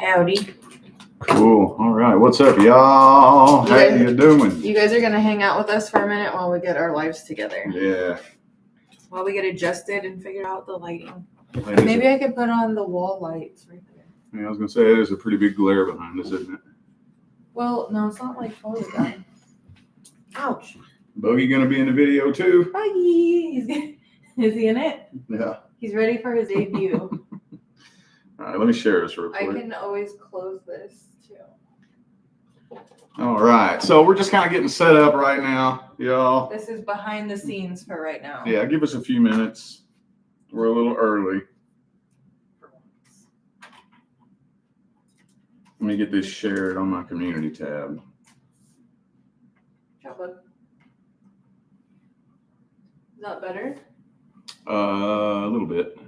Howdy. Cool. All right. What's up, y'all? How you doing? You guys are going to hang out with us for a minute while we get our lives together. Yeah. While we get adjusted and figure out the lighting. Maybe I could put on the wall lights right there. Yeah, I was going to say, there's a pretty big glare behind us, isn't it? Well, no, it's not like totally done. Ouch. Bogey going to be in the video too? Bogey. Is he in it? Yeah. He's ready for his debut. All right, let me share this real quick. I can always close this too. All right, so we're just kind of getting set up right now, y'all. This is behind the scenes for right now. Yeah, give us a few minutes. We're a little early. Let me get this shared on my community tab. Is that better? A little bit.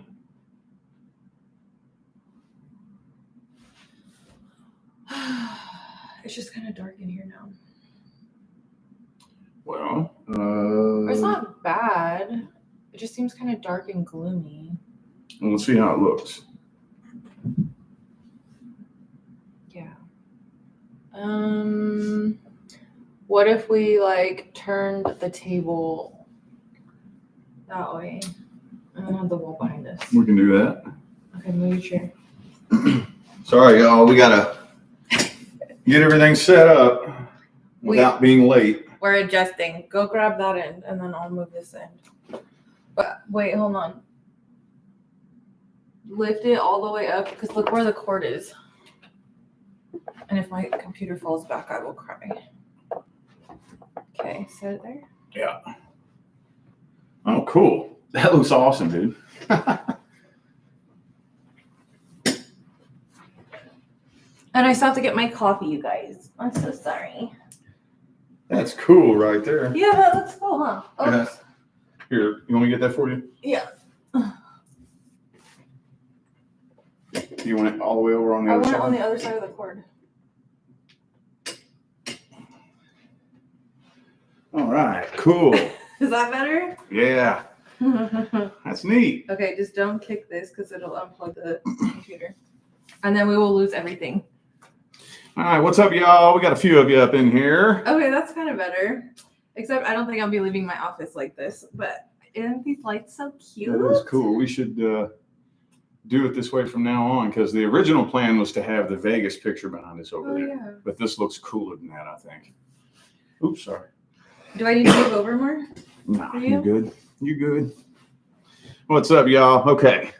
It's just kind of dark in here now. Well, It's not bad. It just seems kind of dark and gloomy. Well, let's see how it looks. Yeah. What if we like turned the table that way and then have the wall behind us? We can do that. Okay, move your chair. Sorry, y'all. We gotta get everything set up without being late. We're adjusting. Go grab that end, and then I'll move this end. But wait, hold on. Lift it all the way up, because look where the cord is. And if my computer falls back, I will cry. Okay, set it there. Yeah. Oh, cool. That looks awesome, dude. And I still have to get my coffee, you guys. I'm so sorry. That's cool right there. Yeah, that looks cool, huh? Oops. Yeah. Here, you want me to get that for you? Yeah. Do you want it all the way over on the I other want side? it on the other side of the cord. All right, cool. Is that better? Yeah, that's neat. Okay, just don't kick this because it'll unplug the computer. And then we will lose everything. All right, what's up, y'all? We got a few of you up in here. Okay, that's kind of better. Except I don't think I'll be leaving my office like this. But isn't these lights so cute? That is cool. We should do it this way from now on, because the original plan was to have the Vegas picture behind us over there. Yeah. But this looks cooler than that, I think. Oops, sorry. Do I need to move over more? Nah, For you you? good. You good. What's up, y'all? Okay.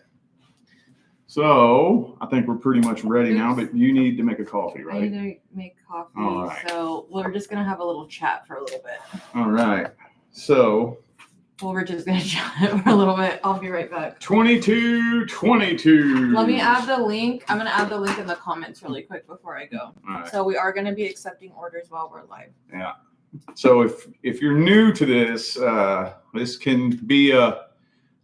So I think we're pretty much ready now, but you need to make a coffee, I right? need to make coffee. All right. So we're just going to have a little chat for a little bit. All right. So Well, we're just going to chat for a little bit. I'll be right back. 2222. Let me add the link. I'm going to add the link in the comments really quick before I go. All right. So we are going to be accepting orders while we're live. Yeah. So if you're new to this, this can be a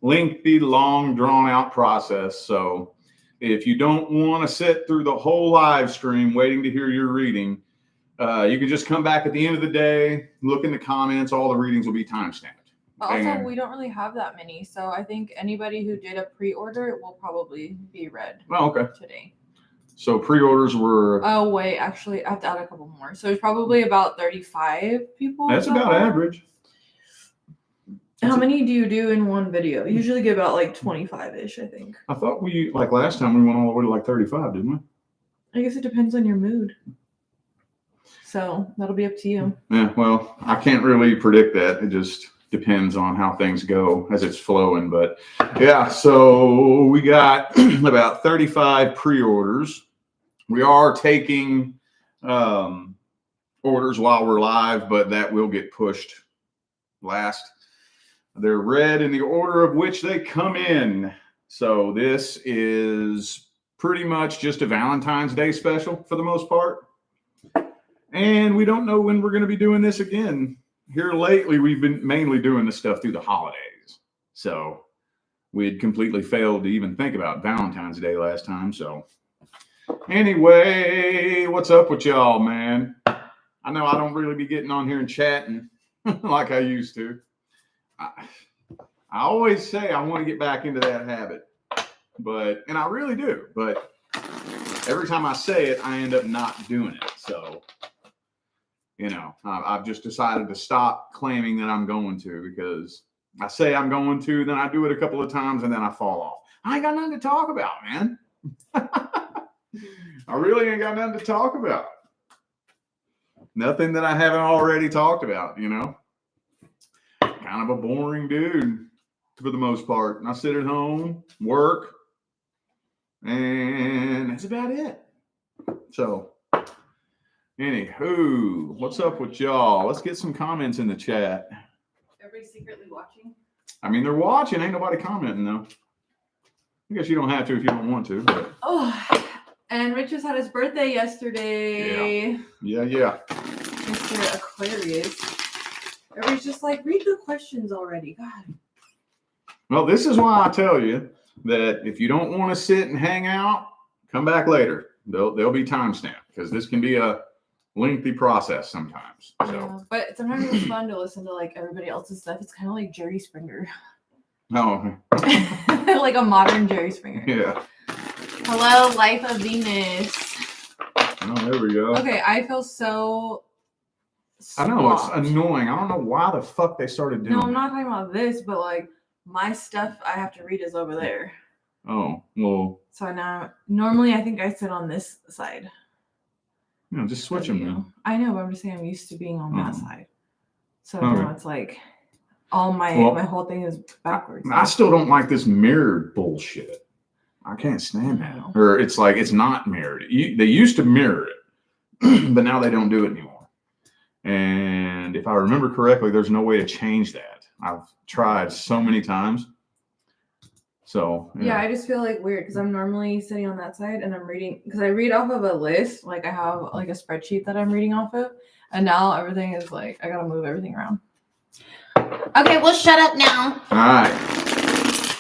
lengthy, long, drawn out process. So if you don't want to sit through the whole live stream waiting to hear your reading, you can just come back at the end of the day, look in the comments. All the readings will be time-stamped. Also, we don't really have that many. So I think anybody who did a pre-order will probably be read today. So pre-orders were... Oh, wait. Actually, I have to add a couple more. So there's probably about 35 people. That's about average. How many do you do in one video? You usually get about like 25-ish, I think. I thought like last time, we went all the way to like 35, didn't we? I guess it depends on your mood. So that'll be up to you. Yeah, well, I can't really predict that. It just depends on how things go as it's flowing. But yeah, so we got about 35 pre-orders. We are taking orders while we're live, but that will get pushed last. They're read in the order of which they come in. So this is pretty much just a Valentine's Day special for the most part. And we don't know when we're going to be doing this again. Here lately, we've been mainly doing this stuff through the holidays. So we had completely failed to even think about Valentine's Day last time. So anyway, what's up with y'all, man? I know I don't really be getting on here and chatting like I used to. I always say I want to get back into that habit, and I really do. But every time I say it, I end up not doing it. So, I've just decided to stop claiming that I'm going to, because I say I'm going to, then I do it a couple of times, and then I fall off. I ain't got nothing to talk about, man. I really ain't got nothing to talk about. Nothing that I haven't already talked about, Kind of a boring dude for the most part. And I sit at home, work, and that's about it. So, anywho, what's up with y'all? Let's get some comments in the chat. Everybody secretly watching? I mean, they're watching. Ain't nobody commenting, though. I guess you don't have to if you don't want to. But. Oh, and Rich just had his birthday yesterday. Yeah. Mr. Aquarius. Everybody's just like, read the questions already. God. Well, this is why I tell you that if you don't want to sit and hang out, come back later. They'll be timestamped, because this can be a lengthy process sometimes. So. Yeah, but sometimes it's fun to listen to like everybody else's stuff. It's kind of like Jerry Springer. Oh. Like a modern Jerry Springer. Yeah. Hello, Life of Venus. Oh, there we go. Okay, I feel so I know, it's annoying. I don't know why the fuck they started doing No, I'm not talking about this, but like my stuff I have to read is over there. Oh, well. So now, normally I think I sit on this side. Just switch them now. I know, but I'm just saying I'm used to being on that side. So okay. now it's like all my whole thing is backwards. I still don't like this mirrored bullshit. I can't stand that. Or it's like it's not mirrored. They used to mirror it, but now they don't do it anymore. And if I remember correctly, there's no way to change that. I've tried so many times. So yeah, I just feel like weird because I'm normally sitting on that side and I'm reading, because I read off of a list. Like I have like a spreadsheet that I'm reading off of, and now everything is like I gotta move everything around. Okay, well, shut up now. All right.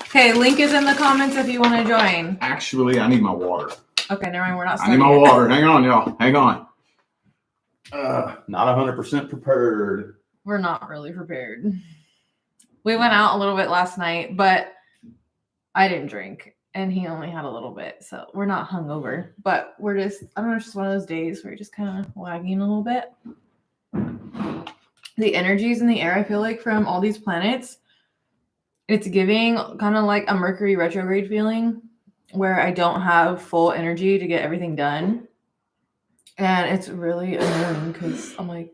Okay, link is in the comments if you want to join. Actually, I need my water. Okay, never mind. We're not. I need my water. Hang on, y'all. Hang on. Not 100% prepared. We're not really prepared. We went out a little bit last night, but I didn't drink, and he only had a little bit, so we're not hungover. But we're just, I don't know, it's just one of those days where you're just kind of lagging a little bit. The energies in the air, I feel like, from all these planets, it's giving kind of like a Mercury retrograde feeling where I don't have full energy to get everything done. And it's really annoying because I'm like,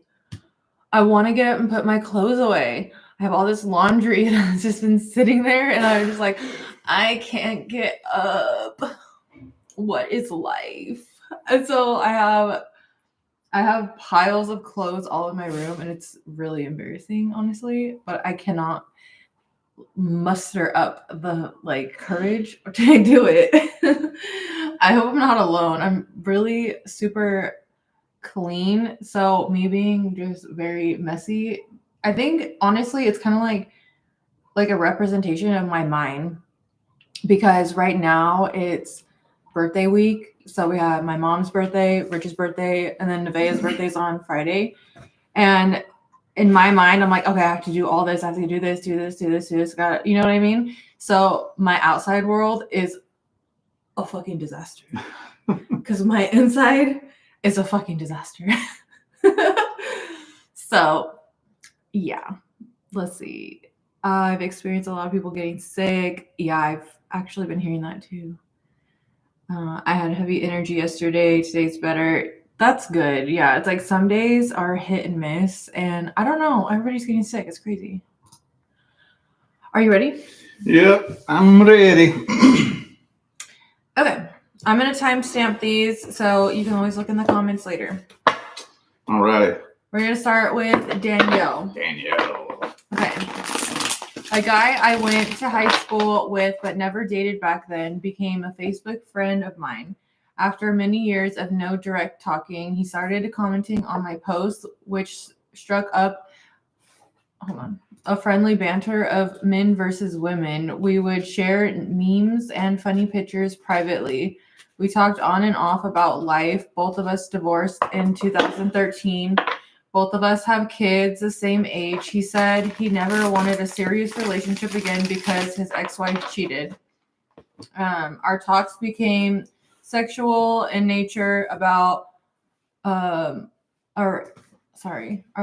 I want to get up and put my clothes away. I have all this laundry that's just been sitting there, and I'm just like, I can't get up. What is life? And so I have piles of clothes all in my room, and it's really embarrassing, honestly, but I cannot muster up the courage to do it. I hope I'm not alone. I'm really super clean, so me being just very messy, I think honestly it's kind of like a representation of my mind, because right now it's birthday week. So we have my mom's birthday, Rich's birthday, and then Nevaeh's birthday's on Friday. And in my mind, I'm like, okay, I have to do all this. I have to do this. Got it. You know what I mean? So my outside world is a fucking disaster because my inside is a fucking disaster. So yeah, let's see. I've experienced a lot of people getting sick. Yeah, I've actually been hearing that too. I had heavy energy yesterday. Today's better. That's good. Yeah, it's like some days are hit and miss, and I don't know. Everybody's getting sick. It's crazy. Are you ready? Yep, I'm ready. Okay, I'm going to timestamp these, so you can always look in the comments later. All right. We're going to start with Danielle. Okay. A guy I went to high school with but never dated back then became a Facebook friend of mine. After many years of no direct talking, he started commenting on my posts, which struck up a friendly banter of men versus women. We would share memes and funny pictures privately. We talked on and off about life. Both of us divorced in 2013. Both of us have kids the same age. He said he never wanted a serious relationship again because his ex-wife cheated. Our talks became sexual in nature about our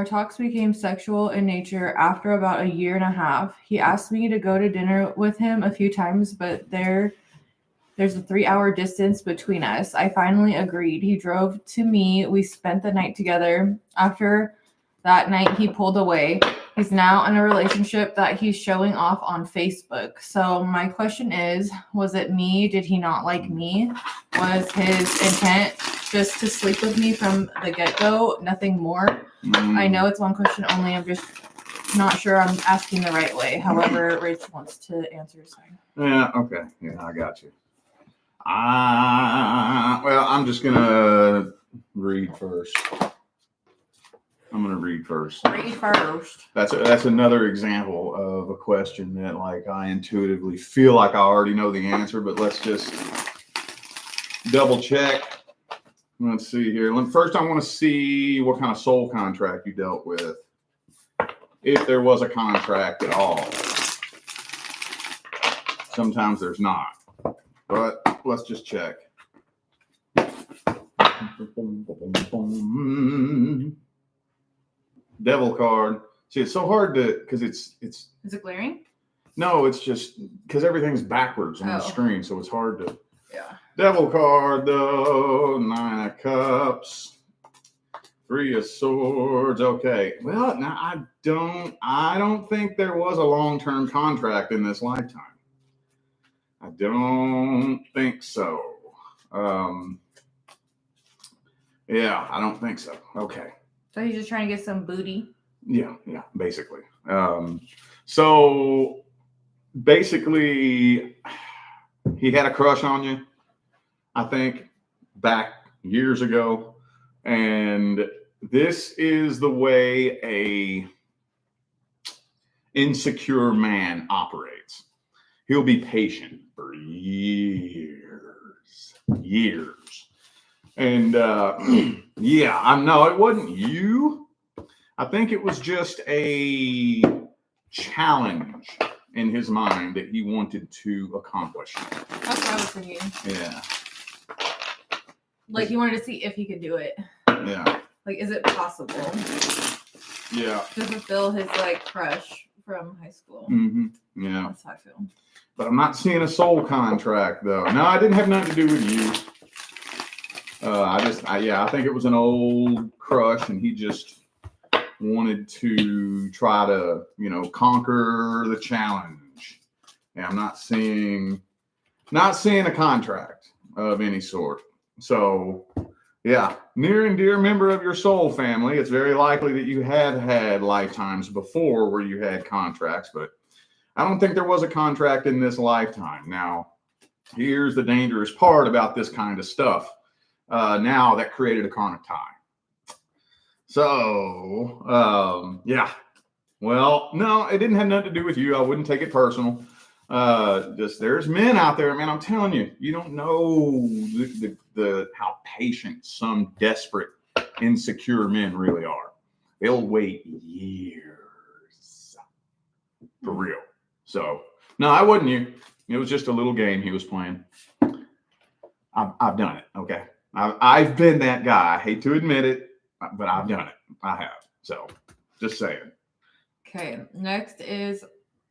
talks became sexual in nature after about a year and a half. He asked me to go to dinner with him a few times, but there's a 3-hour distance between us. I finally agreed. He drove to me. We spent the night together. After that night, he pulled away. He's now in a relationship that he's showing off on Facebook. So my question is, was it me? Did he not like me? Was his intent just to sleep with me from the get-go? Nothing more? I know it's one question only. I'm just not sure I'm asking the right way. However, Rach wants to answer his time. Yeah, okay. Yeah, I got you. Well, I'm just going to read first. Read first. That's another example of a question that, like, I intuitively feel like I already know the answer, but let's just double check. Let's see here. First, I want to see what kind of soul contract you dealt with, if there was a contract at all. Sometimes there's not, but let's just check. Devil card. See, it's so hard to, because it's. Is it glaring? No, it's just because everything's backwards on the screen, so it's hard to. Yeah. Devil card though, 9 of Cups, 3 of Swords. Okay. Well, now I don't think there was a long-term contract in this lifetime. I don't think so. Yeah, I don't think so. Okay. So he's just trying to get some booty. Yeah, basically. So basically, he had a crush on you, I think, back years ago. And this is the way a insecure man operates. He'll be patient for years. And yeah, no, it wasn't you. I think it was just a challenge in his mind that he wanted to accomplish. That's what I was thinking. Yeah. Like he wanted to see if he could do it. Yeah. Like, is it possible? Yeah. To fulfill his like crush from high school. Mm-hmm. Yeah. That's how I feel. But I'm not seeing a soul contract though. No, I didn't have nothing to do with you. I think it was an old crush, and he just wanted to try to, conquer the challenge. And I'm not seeing a contract of any sort. So, yeah, near and dear member of your soul family, it's very likely that you have had lifetimes before where you had contracts, but I don't think there was a contract in this lifetime. Now, here's the dangerous part about this kind of stuff. Now that created a karmic tie. So, yeah. Well, no, it didn't have nothing to do with you. I wouldn't take it personal. Just there's men out there, man. I'm telling you, you don't know the how patient some desperate, insecure men really are. They'll wait years for real. So, no, I wasn't you. It was just a little game he was playing. I've done it. Okay. I've been that guy. I hate to admit it, but I've done it. I have. So just saying. Okay. Next is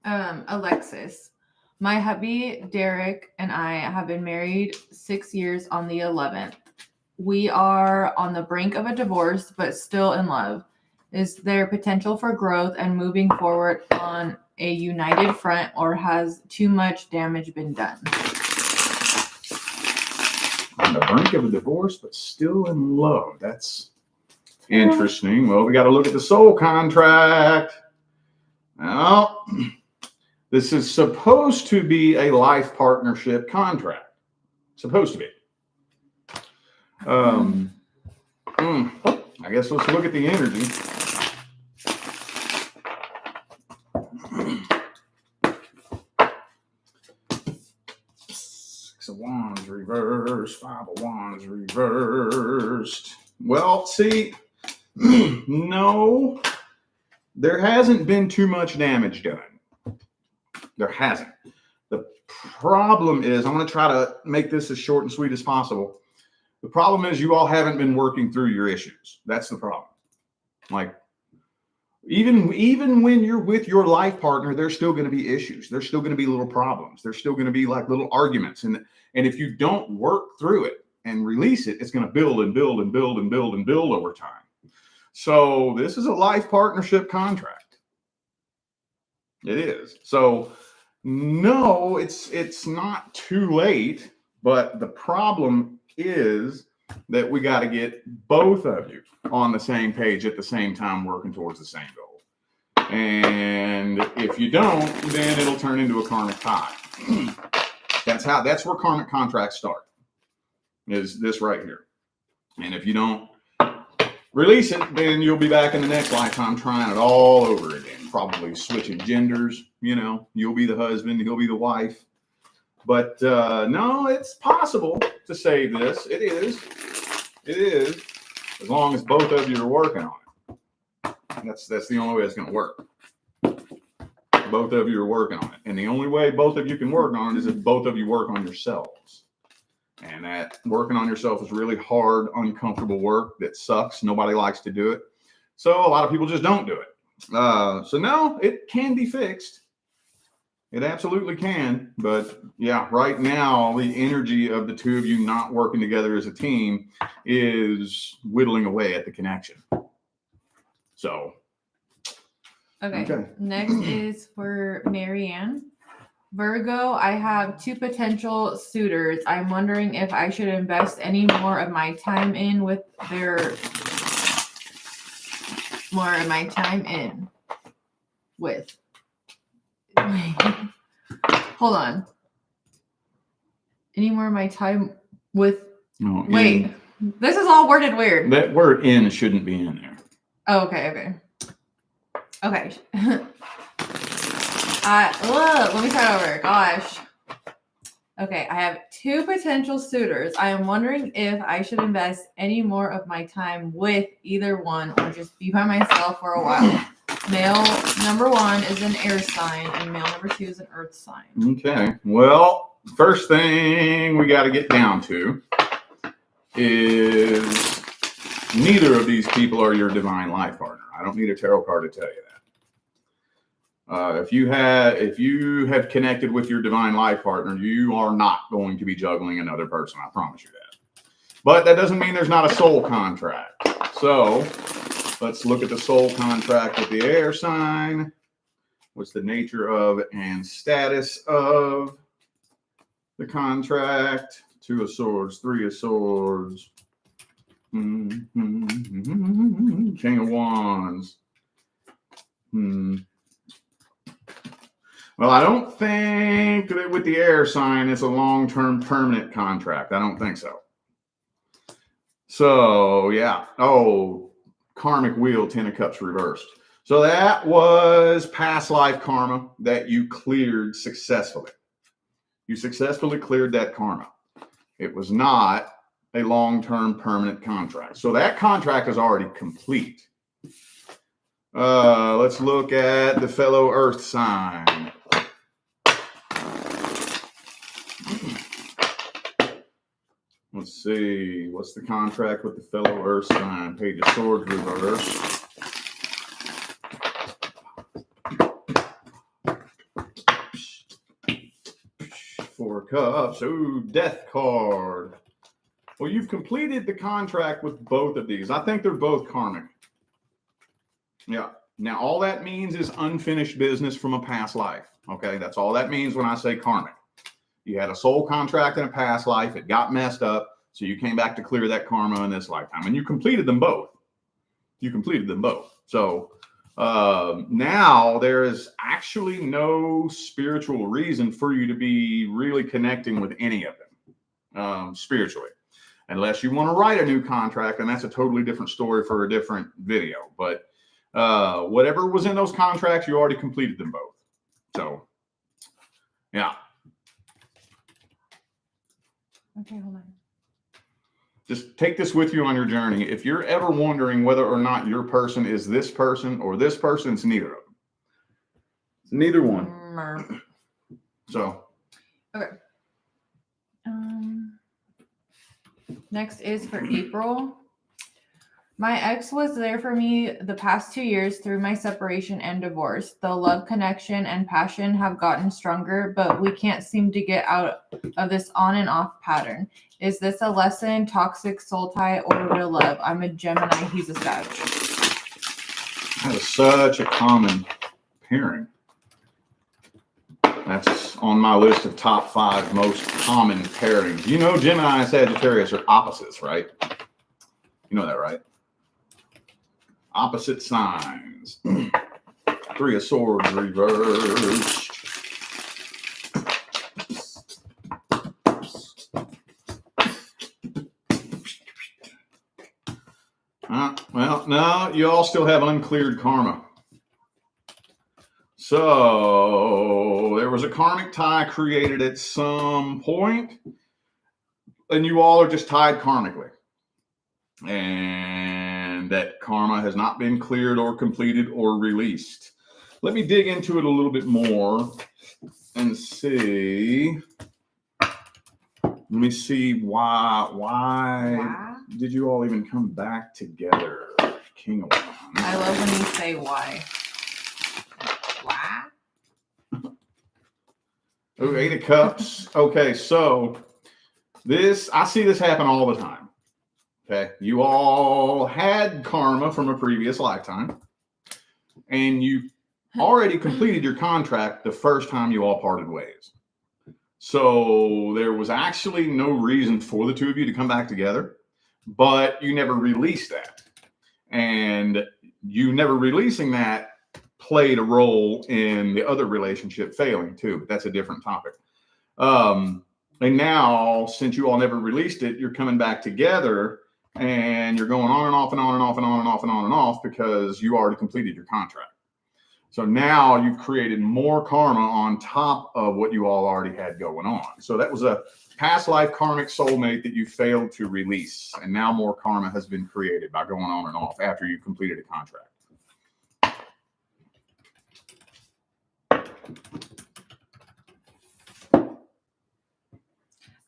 Alexis. My hubby, Derek, and I have been married 6 years on the 11th. We are on the brink of a divorce, but still in love. Is there potential for growth and moving forward on a united front, or has too much damage been done? On the brink of a divorce, but still in love. That's interesting. Well, we got to look at the soul contract. Well, this is supposed to be a life partnership contract. Supposed to be. I guess let's look at the energy. Six of Wands reversed, 5 of Wands reversed. Well, see, no, there hasn't been too much damage done. There hasn't. The problem is, I'm going to try to make this as short and sweet as possible. The problem is you all haven't been working through your issues. That's the problem. Like, even when you're with your life partner, there's still going to be issues. There's still going to be little problems. There's still going to be like little arguments. And if you don't work through it and release it, it's going to build and build and build and build and build over time. So this is a life partnership contract. It is. So no, it's not too late, but the problem is that we got to get both of you on the same page at the same time, working towards the same goal. And if you don't, then it'll turn into a karmic tie. That's where karmic contracts start, is this right here. And if you don't release it, then you'll be back in the next lifetime trying it all over again, probably switching genders. You'll be the husband, he'll be the wife. But no, it's possible to save this. It is, as long as both of you are working on it. That's the only way it's going to work. Both of you are working on it. And the only way both of you can work on it is if both of you work on yourselves. And that working on yourself is really hard, uncomfortable work that sucks. Nobody likes to do it. So a lot of people just don't do it. So no, it can be fixed. It absolutely can. But yeah, right now, the energy of the two of you not working together as a team is whittling away at the connection. So. Okay. Next is for Maryanne. Virgo, I have 2 potential suitors. I'm wondering if I should invest any more of my time in with hold on. Any more of my time with No, wait. This is all worded weird. That word "in" shouldn't be in there. Oh, okay. Let me start over. Gosh. Okay, I have 2 potential suitors. I am wondering if I should invest any more of my time with either one or just be by myself for a while. Male number 1 is an air sign and male number 2 is an earth sign. Okay. Well, first thing we got to get down to is neither of these people are your divine life partner. I don't need a tarot card to tell you that. If you have connected with your divine life partner, you are not going to be juggling another person. I promise you that. But that doesn't mean there's not a soul contract. So let's look at the soul contract with the air sign. What's the nature of and status of the contract? 2 of Swords, 3 of Swords, King of Wands. Well, I don't think that with the air sign it's a long-term permanent contract. I don't think so. So, yeah. Oh, karmic wheel, 10 of Cups reversed. So that was past life karma that you cleared successfully. You successfully cleared that karma. It was not a long-term permanent contract. So that contract is already complete. Let's look at the fellow earth sign. Let's see. What's the contract with the fellow earth sign? Page of Swords reverse. Four of Cups. Ooh, Death card. Well, you've completed the contract with both of these. I think they're both karmic. Yeah. Now, all that means is unfinished business from a past life. Okay. That's all that means when I say karmic. You had a soul contract in a past life. It got messed up. So you came back to clear that karma in this lifetime. And you completed them both. So now there is actually no spiritual reason for you to be really connecting with any of them spiritually. Unless you want to write a new contract. And that's a totally different story for a different video. But whatever was in those contracts, you already completed them both. So, yeah. Okay, hold on. Just take this with you on your journey. If you're ever wondering whether or not your person is this person or this person, it's neither of them. It's neither one. So. Okay. Next is for April. My ex was there for me the past 2 years through my separation and divorce. The love connection and passion have gotten stronger, but we can't seem to get out of this on and off pattern. Is this a lesson, toxic soul tie, or real love? I'm a Gemini. He's a Sag. That is such a common pairing. That's on my list of top 5 most common pairings. You know, Gemini and Sagittarius are opposites, right? You know that, right? Opposite signs. 3 of Swords reversed. Well, no, you all still have uncleared karma. So there was a karmic tie created at some point, and you all are just tied karmically. And that karma has not been cleared or completed or released. Let me dig into it a little bit more and see. Let me see why did you all even come back together? King of Wands. I love when you say why. Why? Oh, 8 of Cups. Okay, so I see this happen all the time. Okay, you all had karma from a previous lifetime, and you already completed your contract the first time you all parted ways. So there was actually no reason for the two of you to come back together, but you never released that. And you never releasing that played a role in the other relationship failing too, but that's a different topic. And now, since you all never released it, you're coming back together and you're going on and off and on and off and on and off and on and off because you already completed your contract. So now you've created more karma on top of what you all already had going on. So that was a past life karmic soulmate that you failed to release. And now more karma has been created by going on and off after you've completed a contract.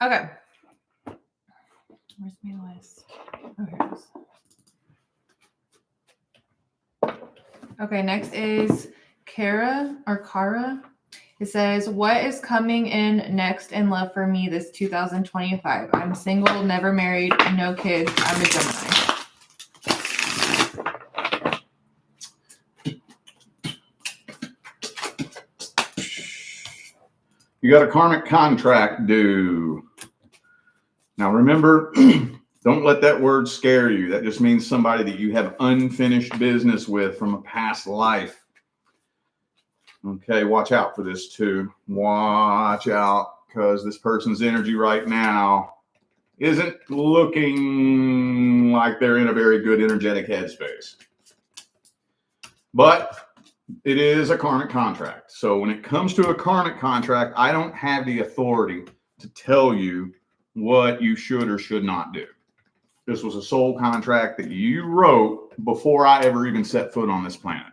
Okay. Where's my list? Oh, here it is. Okay, next is Carara. It says, what is coming in next in love for me this 2025? I'm single, never married, no kids. I'm a Gemini. You got a karmic contract due. Now remember, don't let that word scare you. That just means somebody that you have unfinished business with from a past life. Okay, watch out for this too. Watch out, because this person's energy right now isn't looking like they're in a very good energetic headspace. But it is a karmic contract. So when it comes to a karmic contract, I don't have the authority to tell you what you should or should not do. This was a soul contract that you wrote before I ever even set foot on this planet.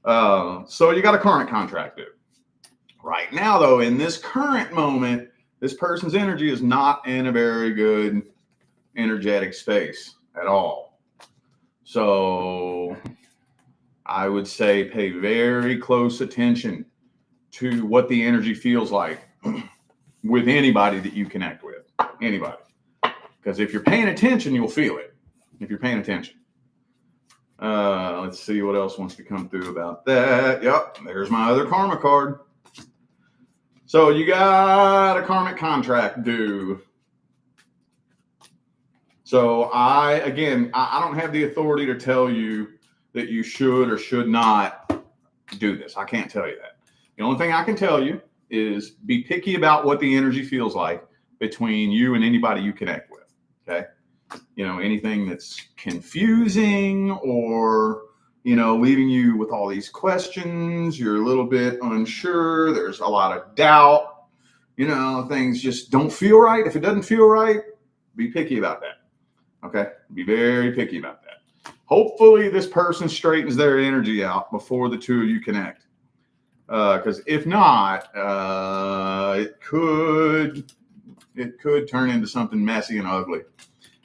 So you got a karmic contract due. Right now, though, in this current moment, this person's energy is not in a very good energetic space at all. So I would say pay very close attention to what the energy feels like with anybody that you connect with. Anybody. Because if you're paying attention, you'll feel it. If you're paying attention. Let's see what else wants to come through about that. Yep, there's my other karma card. So you got a karmic contract due. So I don't have the authority to tell you that you should or should not do this. I can't tell you that. The only thing I can tell you is be picky about what the energy feels like between you and anybody you connect with. Okay. You know, anything that's confusing or, you know, leaving you with all these questions, you're a little bit unsure, there's a lot of doubt, you know, things just don't feel right. If it doesn't feel right, be picky about that. Okay. Be very picky about that. Hopefully this person straightens their energy out before the two of you connect. Because if not, it could it could turn into something messy and ugly.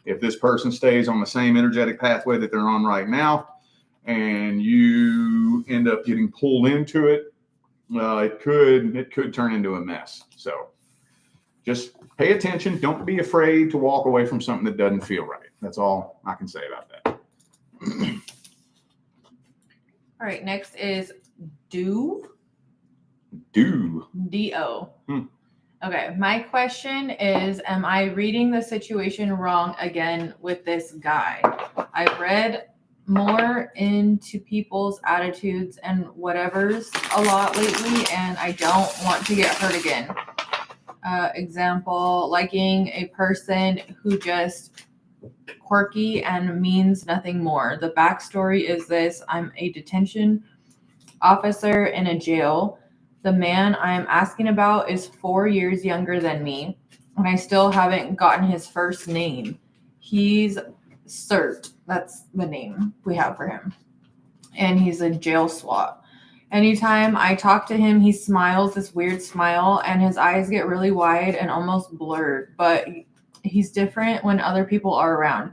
If this person stays on the same energetic pathway that they're on right now, and you end up getting pulled into it, it could turn into a mess. So just pay attention. Don't be afraid to walk away from something that doesn't feel right. That's all I can say about that. All right, next is Do. D-O. Okay, my question is, am I reading the situation wrong again with this guy? I've read more into people's attitudes and whatevers a lot lately, and I don't want to get hurt again. Example, liking a person who just quirky and means nothing more. The backstory is this: I'm a detention officer in a jail. The man I am asking about is 4 years younger than me, and I still haven't gotten his first name. He's Cert. That's the name we have for him. And he's a jail SWAT. Anytime I talk to him, he smiles this weird smile, and his eyes get really wide and almost blurred. But he's different when other people are around.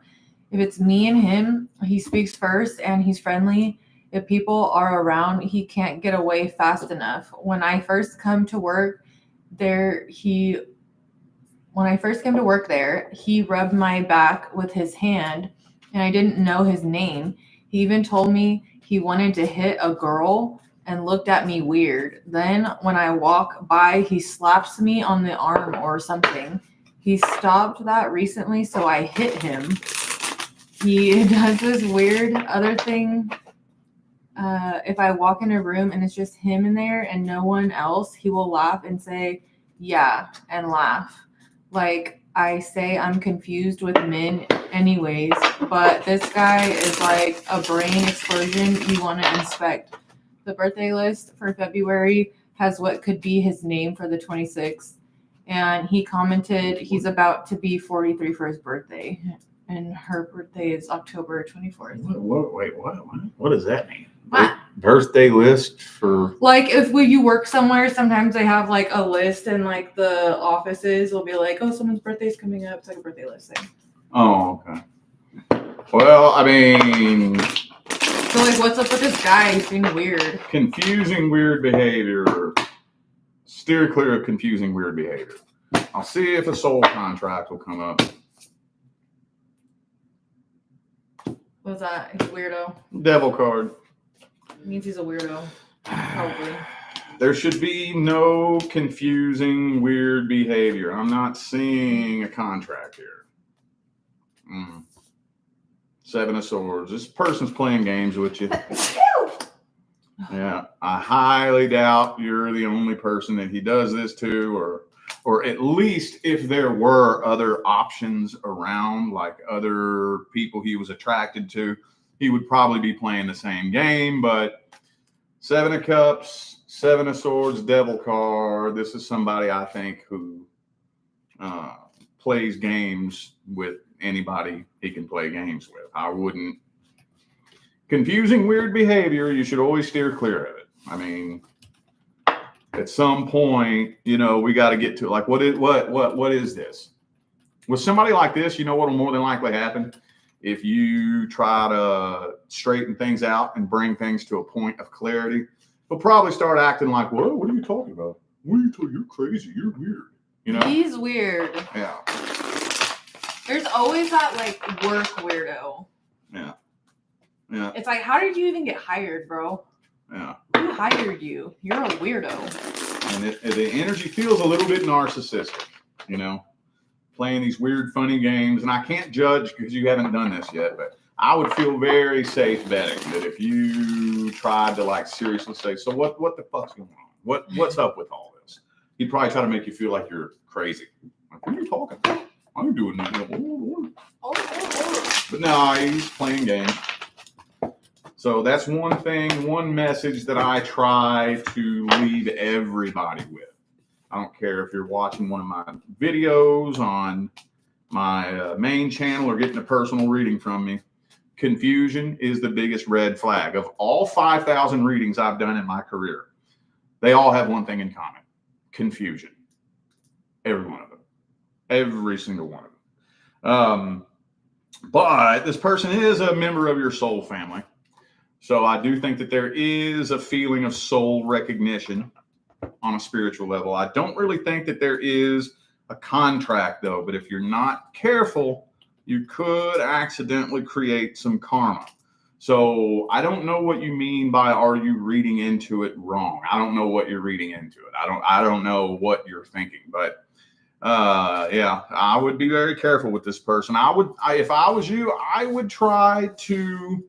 If it's me and him, he speaks first and he's friendly. If people are around, he can't get away fast enough. When I first came to work there, he rubbed my back with his hand, and I didn't know his name. He even told me he wanted to hit a girl and looked at me weird. Then when I walk by, he slaps me on the arm or something. He stopped that recently, so I hit him. He does this weird other thing. If I walk in a room and it's just him in there and no one else, he will laugh and say, yeah, and laugh. Like I say, I'm confused with men anyways, but this guy is like a brain explosion you want to inspect. The birthday list for February has what could be his name for the 26th. And he commented he's about to be 43 for his birthday. And her birthday is October 24th. What does that mean? What? Birthday list for... Like if you work somewhere, sometimes they have like a list, and like the offices will be like, oh, someone's birthday's coming up. It's like a birthday list thing. Oh, okay. Well, I mean... So like, what's up with this guy? He's being weird. Confusing weird behavior. Steer clear of confusing weird behavior. I'll see if a soul contract will come up. What's that? He's a weirdo. Devil card. Means he's a weirdo. Probably. There should be no confusing weird behavior. I'm not seeing a contract here. 7 of Swords. This person's playing games with you. Yeah, I highly doubt you're the only person that he does this to, or at least if there were other options around, like other people he was attracted to, he would probably be playing the same game. But 7 of Cups, 7 of Swords, Devil card. This is somebody I think who plays games with anybody he can play games with. I wouldn't. Confusing weird behavior, you should always steer clear of it. I mean, at some point, we got to get to like, what is this? With somebody like this, what will more than likely happen? If you try to straighten things out and bring things to a point of clarity, they'll probably start acting like, what are you talking about? You're crazy. You're weird. He's weird. Yeah. There's always that like work weirdo. Yeah. Yeah. It's like, how did you even get hired, bro? Yeah. Who hired you? You're a weirdo. And the energy feels a little bit narcissistic, playing these weird, funny games. And I can't judge because you haven't done this yet, but I would feel very safe betting that if you tried to like seriously say, so what the fuck's going on? What's up with all this? He'd probably try to make you feel like you're crazy. Like, what are you talking about? I'm doing this. But no, he's playing games. So that's one thing, one message that I try to leave everybody with. I don't care if you're watching one of my videos on my main channel or getting a personal reading from me. Confusion is the biggest red flag. Of all 5,000 readings I've done in my career, they all have one thing in common: confusion. Every one of them. Every single one of them. But this person is a member of your soul family. So I do think that there is a feeling of soul recognition on a spiritual level. I don't really think that there is a contract, though. But if you're not careful, you could accidentally create some karma. So I don't know what you mean by are you reading into it wrong? I don't know what you're reading into it. I don't know what you're thinking, but yeah, I would be very careful with this person. If I was you, I would try to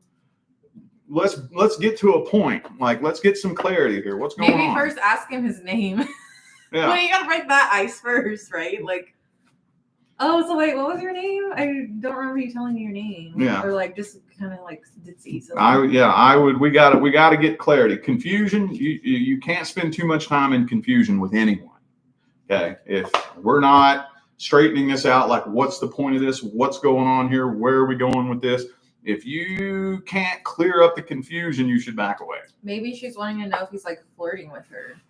let's get to a point. Like, let's get some clarity here. What's going on? Maybe first ask him his name. Yeah. Well, you gotta break that ice first, right? Like, oh, so wait, what was your name? I don't remember you telling me your name. Yeah. Or like just kind of like ditzy. So I would. We got to get clarity. Confusion. You can't spend too much time in confusion with anyone. Okay. If we're not straightening this out, like, what's the point of this? What's going on here? Where are we going with this? If you can't clear up the confusion, you should back away. Maybe she's wanting to know if he's like flirting with her.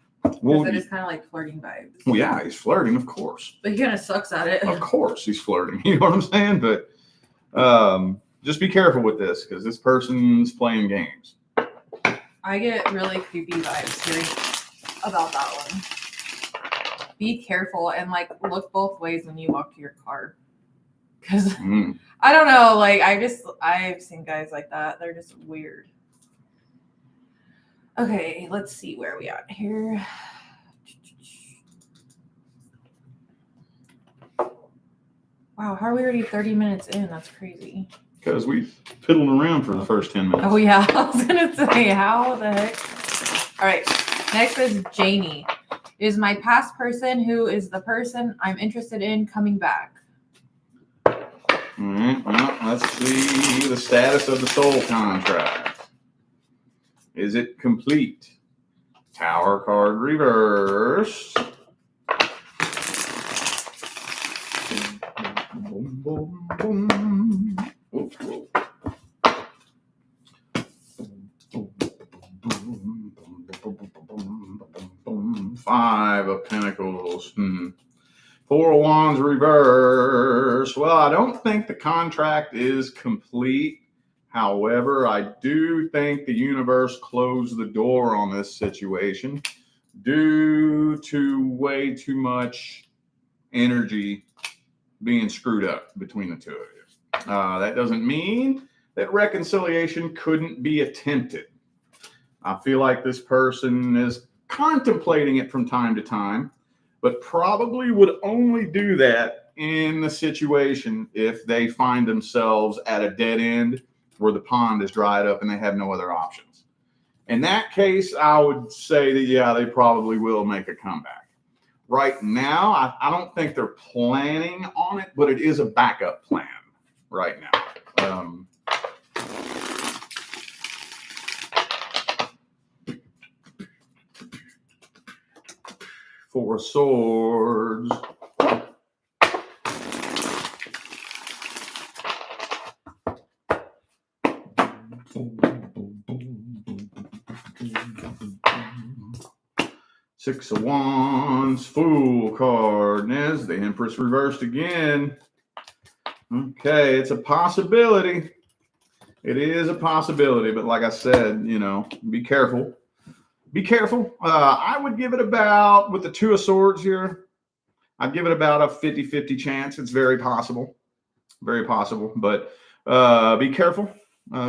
Well, Because it is kind of like flirting vibes. Well, yeah, he's flirting, of course. But he kind of sucks at it. Of course he's flirting. You know what I'm saying? But just be careful with this because this person's playing games. I get really creepy vibes hearing about that one. Be careful and like look both ways when you walk to your car. Because I don't know, like I've seen guys like that. They're just weird. Okay, let's see where we at here. Wow, how are we already 30 minutes in? That's crazy. Because we piddled around for the first 10 minutes. Oh yeah, I was gonna say, how the heck? All right, next is Janie. Is my past person who is the person I'm interested in coming back? All right, well, let's see the status of the soul contract. Is it complete? Tower card reverse. Boom, boom, boom. Whoa, whoa. 5 of Pentacles. 4 of Wands reverse. Well, I don't think the contract is complete. However, I do think the universe closed the door on this situation due to way too much energy being screwed up between the two of you. That doesn't mean that reconciliation couldn't be attempted. I feel like this person is contemplating it from time to time, but probably would only do that in the situation if they find themselves at a dead end where the pond is dried up and they have no other options. In that case, I would say that, yeah, they probably will make a comeback. Right now, I don't think they're planning on it, but it is a backup plan right now. Four of Swords. Six of Wands, Fool card. And there's the Empress reversed again. Okay, it's a possibility. It is a possibility, but like I said, you know, be careful. Be careful. I would give it about, with the Two of Swords here, I'd give it about a 50-50 chance. It's very possible. Very possible. But be careful.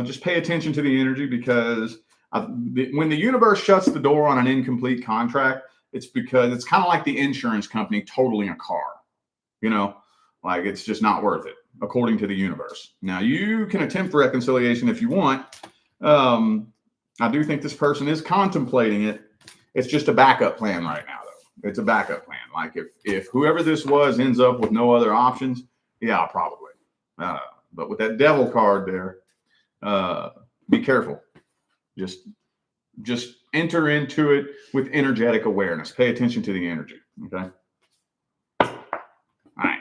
Just pay attention to the energy because when the universe shuts the door on an incomplete contract, it's because it's kind of like the insurance company totaling a car. You know, like it's just not worth it, according to the universe. Now, you can attempt reconciliation if you want. I do think this person is contemplating it. It's just a backup plan right now, though. It's a backup plan. Like if whoever this was ends up with no other options, yeah, probably. But with that Devil card there, be careful. Just enter into it with energetic awareness. Pay attention to the energy. Okay. All right.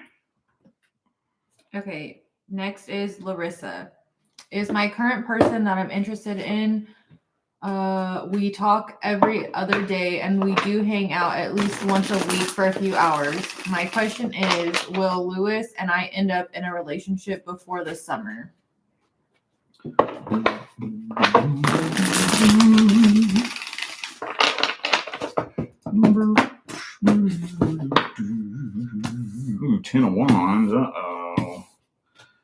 Okay. Next is Larissa. Is my current person that I'm interested in We talk every other day and we do hang out at least once a week for a few hours. My question is, will Lewis and I end up in a relationship before the summer? Ooh, 10 of Wands. Uh-oh.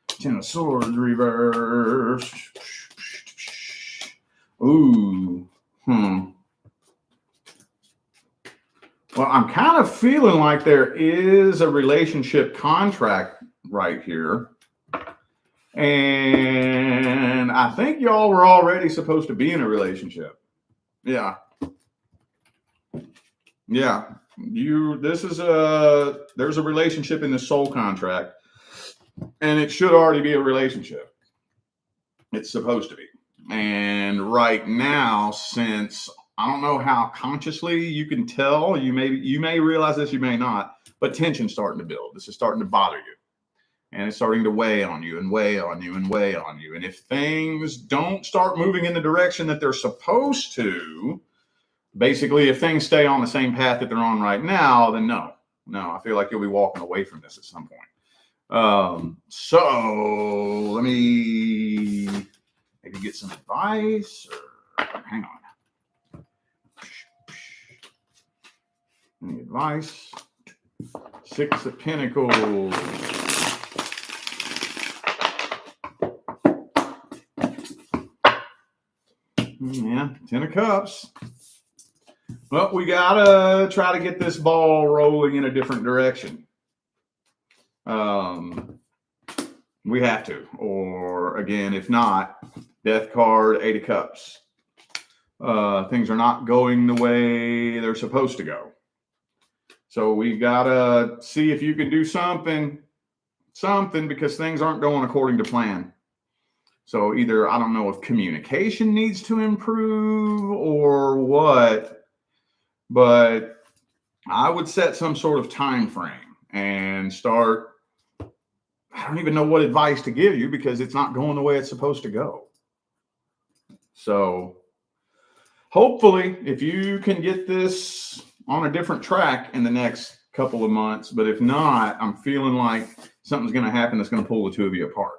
10 of Swords reverse. Ooh. Well, I'm kind of feeling like there is a relationship contract right here. And I think y'all were already supposed to be in a relationship. Yeah. Yeah. There's a relationship in the soul contract. And it should already be a relationship. It's supposed to be. And right now, since I don't know how consciously you can tell, you may realize this, you may not, but tension's starting to build. This is starting to bother you. And it's starting to weigh on you and weigh on you and weigh on you. And if things don't start moving in the direction that they're supposed to, basically, if things stay on the same path that they're on right now, then no, I feel like you'll be walking away from this at some point. So let me maybe get some advice, or hang on. Any advice? 6 of Pentacles. Yeah, 10 of Cups. Well, we gotta try to get this ball rolling in a different direction. We have to, or again, if not, Death card, 8 of Cups. Things are not going the way they're supposed to go. So we gotta see if you can do something, because things aren't going according to plan. So either, I don't know if communication needs to improve or what, but I would set some sort of time frame and start. I don't even know what advice to give you because it's not going the way it's supposed to go. So hopefully, if you can get this on a different track in the next couple of months, but if not, I'm feeling like something's going to happen that's going to pull the two of you apart.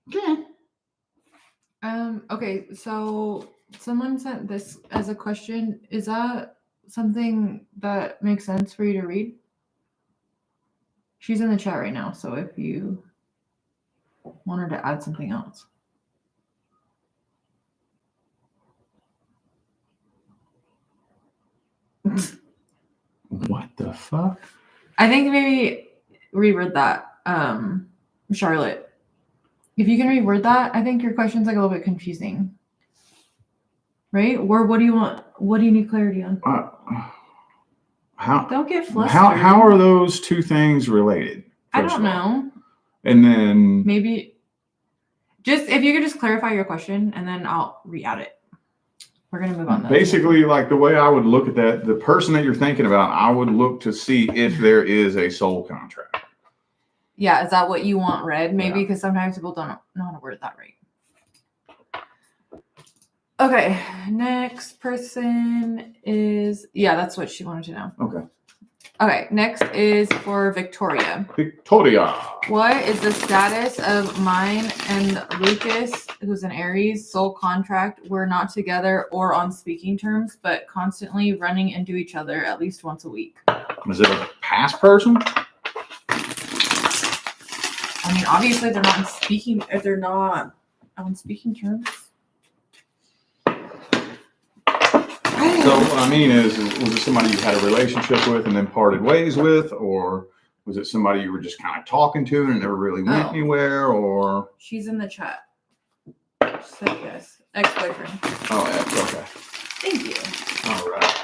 Okay. Okay, so someone sent this as a question. Is that something that makes sense for you to read? She's in the chat right now, so if you want her to add something else. What the fuck? I think maybe reword that, Charlotte. If you can reword that, I think your question's like a little bit confusing. Right? Or what do you want? What do you need clarity on? Don't get flustered. How are those two things related? I don't know. And then maybe just if you could just clarify your question and then I'll re-add it. We're gonna move on. Basically, like the way I would look at that, the person that you're thinking about, I would look to see if there is a soul contract. Yeah, is that what you want read? Maybe because sometimes people don't know how to word that right. Okay, next person is, that's what she wanted to know. Okay, next is for Victoria. What is the status of mine and Lucas, who's an Aries, soul contract? We're not together or on speaking terms, but constantly running into each other at least once a week. Is it a past person? I mean, obviously they're not on speaking terms. So what I mean is, was it somebody you had a relationship with and then parted ways with, or was it somebody you were just kind of talking to and it never really went anywhere, or? She's in the chat. She said yes. Ex-boyfriend. Oh, yeah, okay. Thank you. All right.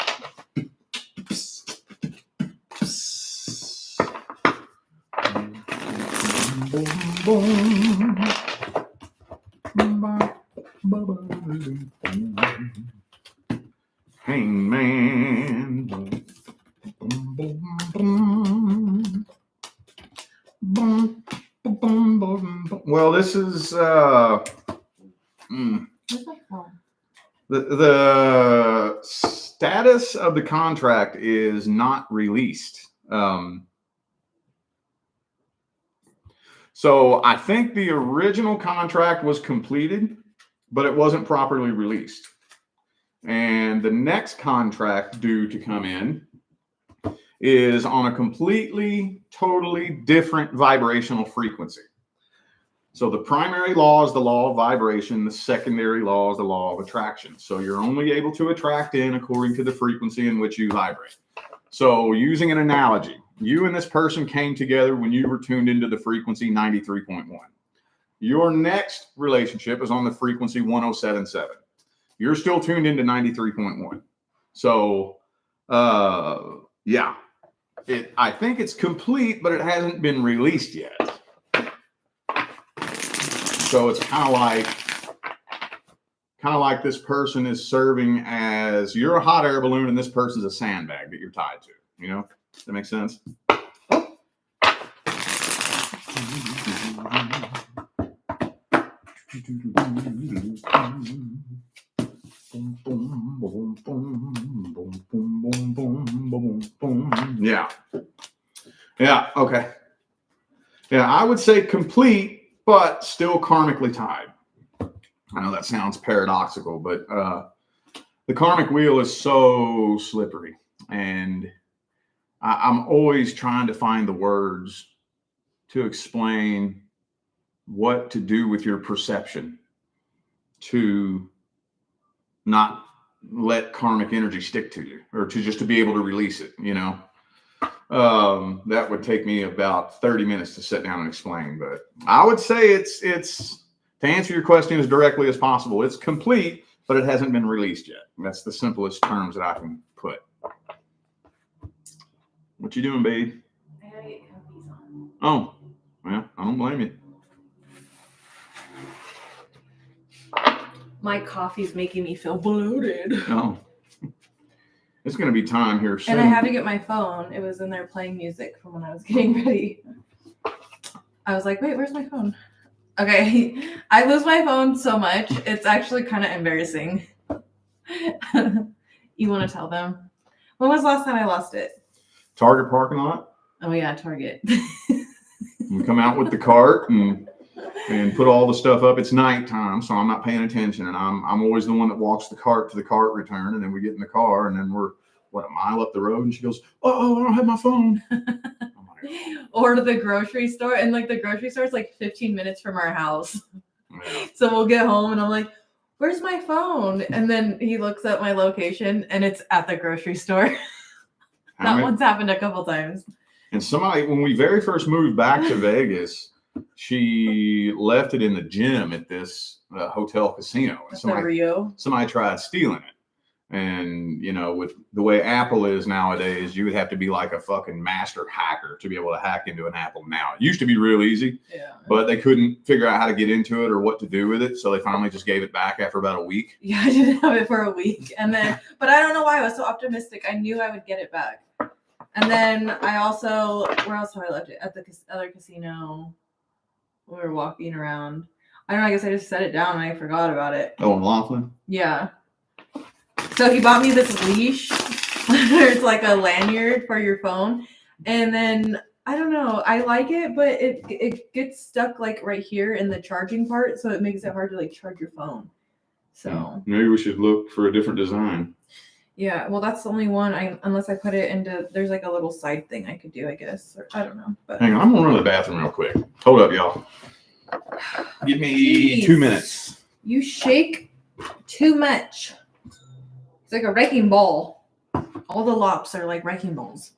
Hangman. Well, this is The status of the contract is not released. So I think the original contract was completed, but it wasn't properly released. And the next contract due to come in is on a completely, totally different vibrational frequency. So the primary law is the law of vibration. The secondary law is the law of attraction. So you're only able to attract in according to the frequency in which you vibrate. So using an analogy, you and this person came together when you were tuned into the frequency 93.1. Your next relationship is on the frequency 107.7. You're still tuned into 93.1. So, yeah, I think it's complete, but it hasn't been released yet. So it's kind of like this person is serving as, you're a hot air balloon and this person's a sandbag that you're tied to. You know, does that make sense? Yeah. Okay. Yeah, I would say complete, but still karmically tied. I know that sounds paradoxical, but the karmic wheel is so slippery, and I'm always trying to find the words to explain what to do with your perception to not let karmic energy stick to you, or to just to be able to release it, you know. That would take me about 30 minutes to sit down and explain, but I would say it's to answer your question as directly as possible, it's complete, but it hasn't been released yet. That's the simplest terms that I can put. What you doing, babe? I gotta get copies on. Oh, well, I don't blame you. My coffee's making me feel bloated. Oh. It's going to be time here soon. And I had to get my phone. It was in there playing music from when I was getting ready. I was like, wait, where's my phone? Okay. I lose my phone so much. It's actually kind of embarrassing. You want to tell them? When was the last time I lost it? Target parking lot. Oh, yeah, Target. We come out with the cart and put all the stuff up. It's nighttime, so I'm not paying attention, and I'm always the one that walks the cart to the cart return, and then we get in the car, and then we're a mile up the road, and she goes, "Oh, I don't have my phone." Or to the grocery store, and like the grocery store is like 15 minutes from our house. Yeah. So we'll get home, and I'm like, "Where's my phone?" And then he looks at my location, and it's at the grocery store. That one's happened a couple times. And somebody, when we very first moved back to Vegas, she left it in the gym at this hotel casino. And somebody tried stealing it. And, you know, with the way Apple is nowadays, you would have to be like a fucking master hacker to be able to hack into an Apple now. It used to be real easy, but they couldn't figure out how to get into it or what to do with it. So they finally just gave it back after about a week. Yeah, I didn't have it for a week. And then, but I don't know why I was so optimistic. I knew I would get it back. And then I also, where else have I left it? At the other casino. We were walking around. I don't know, I guess I just set it down and I forgot about it. Oh, in Laughlin? Yeah. So he bought me this leash. It's like a lanyard for your phone. And then, I don't know, I like it, but it gets stuck like right here in the charging part. So it makes it hard to like charge your phone. So maybe we should look for a different design. Yeah, well, that's the only one. Unless I put it into, there's like a little side thing I could do, I guess. Or, I don't know. But hang on, I'm gonna run to the bathroom real quick. Hold up, y'all. Give me 2 minutes. You shake too much. It's like a wrecking ball. All the lops are like wrecking balls.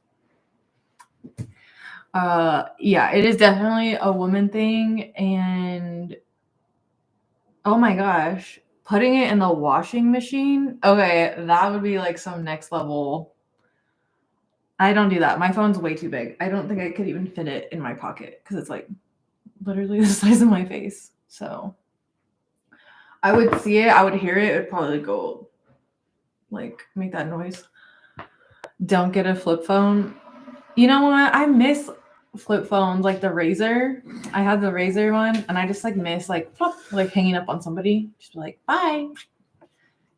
Yeah, it is definitely a woman thing, and oh my gosh. Putting it in the washing machine, okay, that would be like some next level. I don't do that. My phone's way too big. I don't think I could even fit it in my pocket because it's like literally the size of my face. So I would see it, I would hear it, it would probably go like make that noise. Don't get a flip phone. You know what? I miss flip phones, like the Razor. I had the Razor one, and I just like miss like hanging up on somebody. Just be like, bye.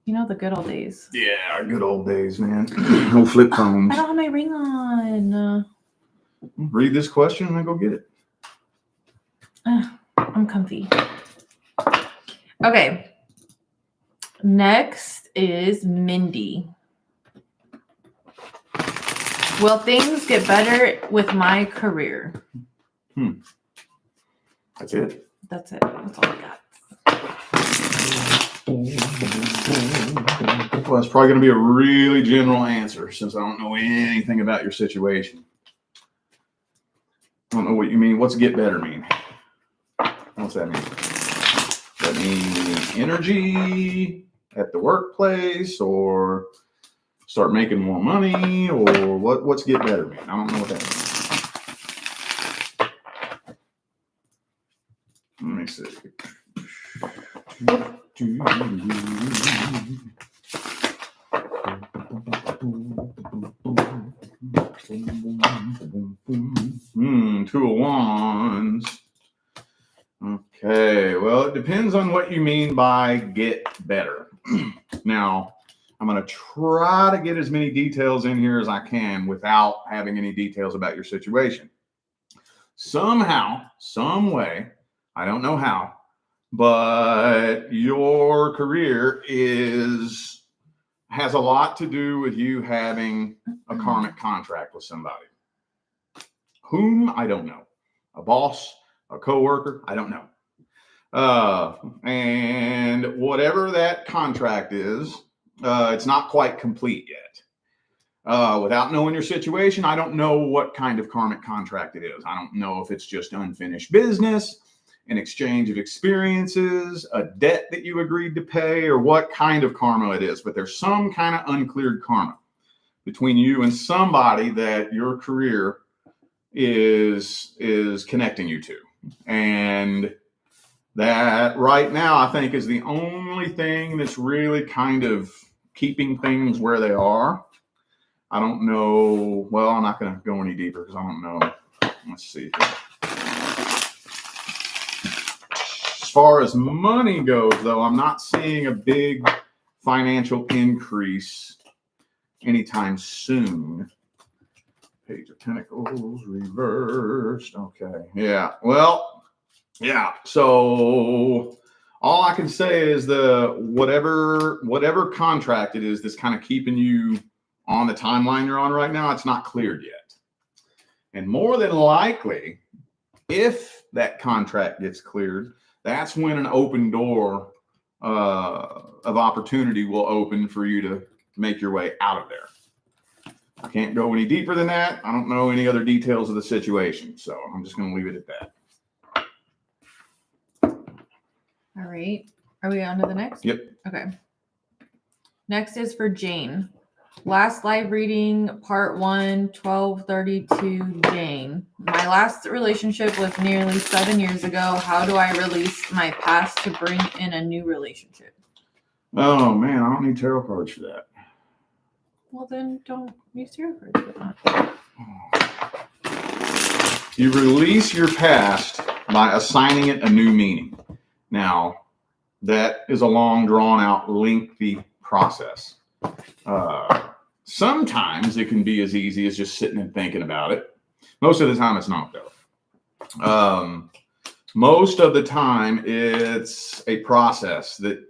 You know, the good old days. Yeah, good old days, man. No flip phones. I don't have my ring on. Read this question and then go get it. I'm comfy. Okay. Next is Mindy. Will things get better with my career? That's it. That's it. That's all I got. Well, it's probably going to be a really general answer since I don't know anything about your situation. I don't know what you mean. What's get better mean? What's that mean? Does that mean energy at the workplace or start making more money or what's get better mean? I don't know what that means. Let me see. Two of Wands. Okay, well, it depends on what you mean by get better. Now, I'm going to try to get as many details in here as I can without having any details about your situation. Somehow, some way, I don't know how, but your career has a lot to do with you having a karmic contract with somebody. Whom? I don't know. A boss, a coworker, I don't know. And whatever that contract is, it's not quite complete yet. Without knowing your situation, I don't know what kind of karmic contract it is. I don't know if it's just unfinished business, an exchange of experiences, a debt that you agreed to pay, or what kind of karma it is. But there's some kind of uncleared karma between you and somebody that your career is connecting you to. And that right now, I think, is the only thing that's really kind of keeping things where they are. I don't know. Well, I'm not going to go any deeper because I don't know. Let's see here. As far as money goes, though, I'm not seeing a big financial increase anytime soon. Page of Pentacles reversed. Okay. Yeah. Well, yeah. So all I can say is whatever contract it is that's kind of keeping you on the timeline you're on right now, it's not cleared yet. And more than likely, if that contract gets cleared, that's when an open door of opportunity will open for you to make your way out of there. I can't go any deeper than that. I don't know any other details of the situation, so I'm just going to leave it at that. All right. Are we on to the next? Yep. Okay. Next is for Jane. Last live reading, part 1, 12/32, Jane. My last relationship was nearly 7 years ago. How do I release my past to bring in a new relationship? Oh, man, I don't need tarot cards for that. Well, then don't use tarot cards for that. You release your past by assigning it a new meaning. Now, that is a long, drawn-out, lengthy process. Sometimes it can be as easy as just sitting and thinking about it. Most of the time, it's not, though. Most of the time, it's a process that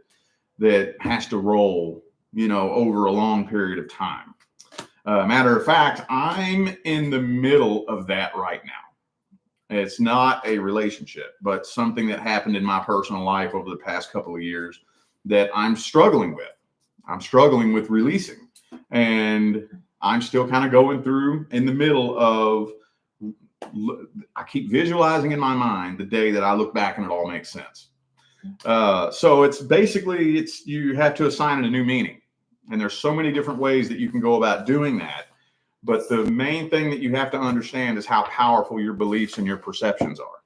has to roll, over a long period of time. Matter of fact, I'm in the middle of that right now. It's not a relationship, but something that happened in my personal life over the past couple of years that I'm struggling with. I'm struggling with releasing. And I'm still kind of going through in the middle of, I keep visualizing in my mind the day that I look back and it all makes sense. So it's basically, you have to assign it a new meaning. And there's so many different ways that you can go about doing that. But the main thing that you have to understand is how powerful your beliefs and your perceptions are.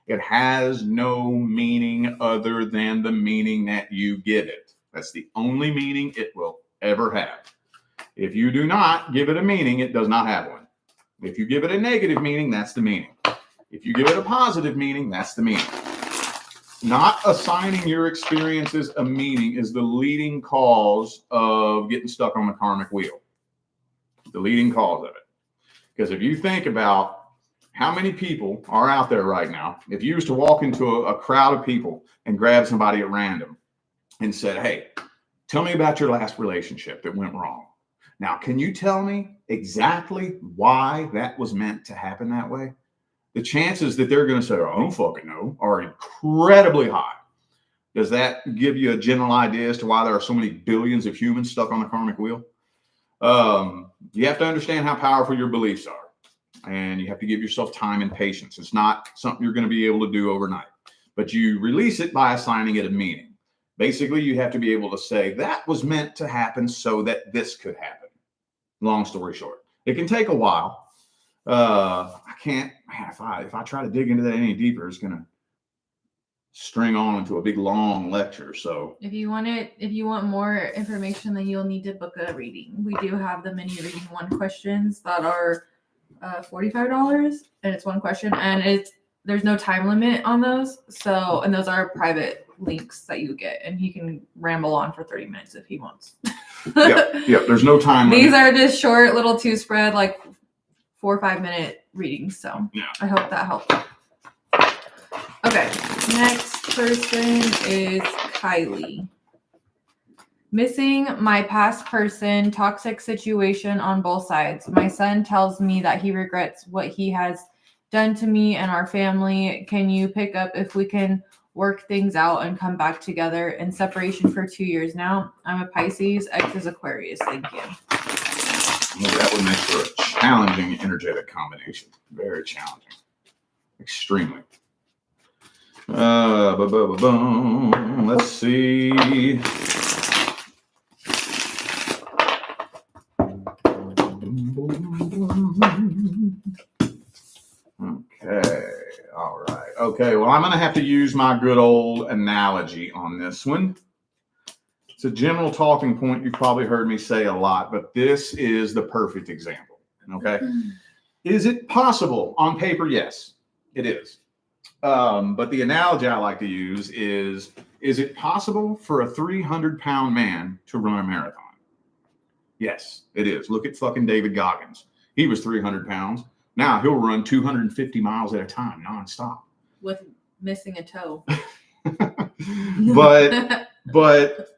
It has no meaning other than the meaning that you give it. That's the only meaning it will ever have. If you do not give it a meaning, it does not have one. If you give it a negative meaning, that's the meaning. If you give it a positive meaning, that's the meaning. Not assigning your experiences a meaning is the leading cause of getting stuck on the karmic wheel. The leading cause of it. Because if you think about how many people are out there right now, if you was to walk into a crowd of people and grab somebody at random and said, hey, tell me about your last relationship that went wrong. Now, can you tell me exactly why that was meant to happen that way? The chances that they're going to say, oh, I don't fucking know, are incredibly high. Does that give you a general idea as to why there are so many billions of humans stuck on the karmic wheel? You have to understand how powerful your beliefs are. And you have to give yourself time and patience. It's not something you're going to be able to do overnight. But you release it by assigning it a meaning. Basically, you have to be able to say, that was meant to happen so that this could happen. Long story short. It can take a while. I can't, man, if I try to dig into that any deeper, it's going to string on into a big long lecture. So if you want more information, then you'll need to book a reading. We do have the mini reading 1 questions that are $45, and it's 1 question, and there's no time limit on those. So, and those are private links that you get, and he can ramble on for 30 minutes if he wants. Yep. There's no time limit. These are just short little 2 spread, like 4 or 5 minute readings. So yeah. I hope that helped. Okay, next person is Kylie. Missing my past person, toxic situation on both sides. My son tells me that he regrets what he has done to me and our family. Can you pick up if we can work things out and come back together? In separation for 2 years now. I'm a Pisces, ex is Aquarius. Thank you. Well, that would make for a challenging energetic combination. Very challenging. Extremely. Let's see. Okay. All right. Okay. Well, I'm going to have to use my good old analogy on this one. It's a general talking point you've probably heard me say a lot, but this is the perfect example. Okay. Is it possible on paper? Yes, it is. But the analogy I like to use is it possible for a 300-pound man to run a marathon? Yes, it is. Look at fucking David Goggins. He was 300 pounds. Now he'll run 250 miles at a time nonstop. With missing a toe. But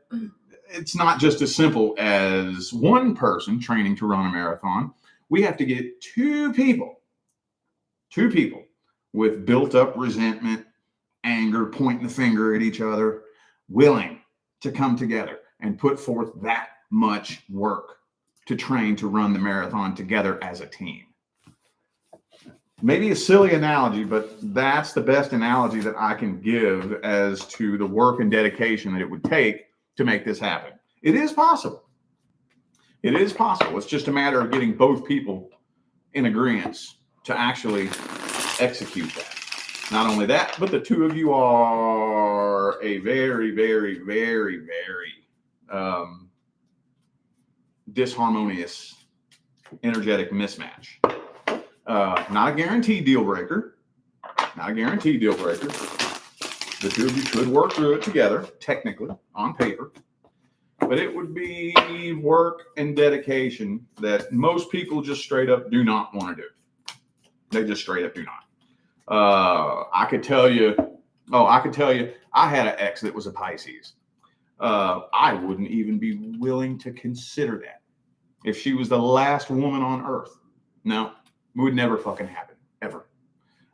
it's not just as simple as one person training to run a marathon. We have to get two people with built up resentment, anger, pointing the finger at each other, willing to come together and put forth that much work to train to run the marathon together as a team. Maybe a silly analogy, but that's the best analogy that I can give as to the work and dedication that it would take to make this happen. It is possible. It is possible. It's just a matter of getting both people in agreement to actually execute that. Not only that, but the two of you are a very, very, very, very disharmonious, energetic mismatch. Not a guaranteed deal breaker. Not a guaranteed deal breaker. The two of you could work through it together, technically, on paper. But it would be work and dedication that most people just straight up do not want to do. They just straight up do not. I could tell you, I had an ex that was a Pisces. I wouldn't even be willing to consider that if she was the last woman on earth. No, it would never fucking happen, ever.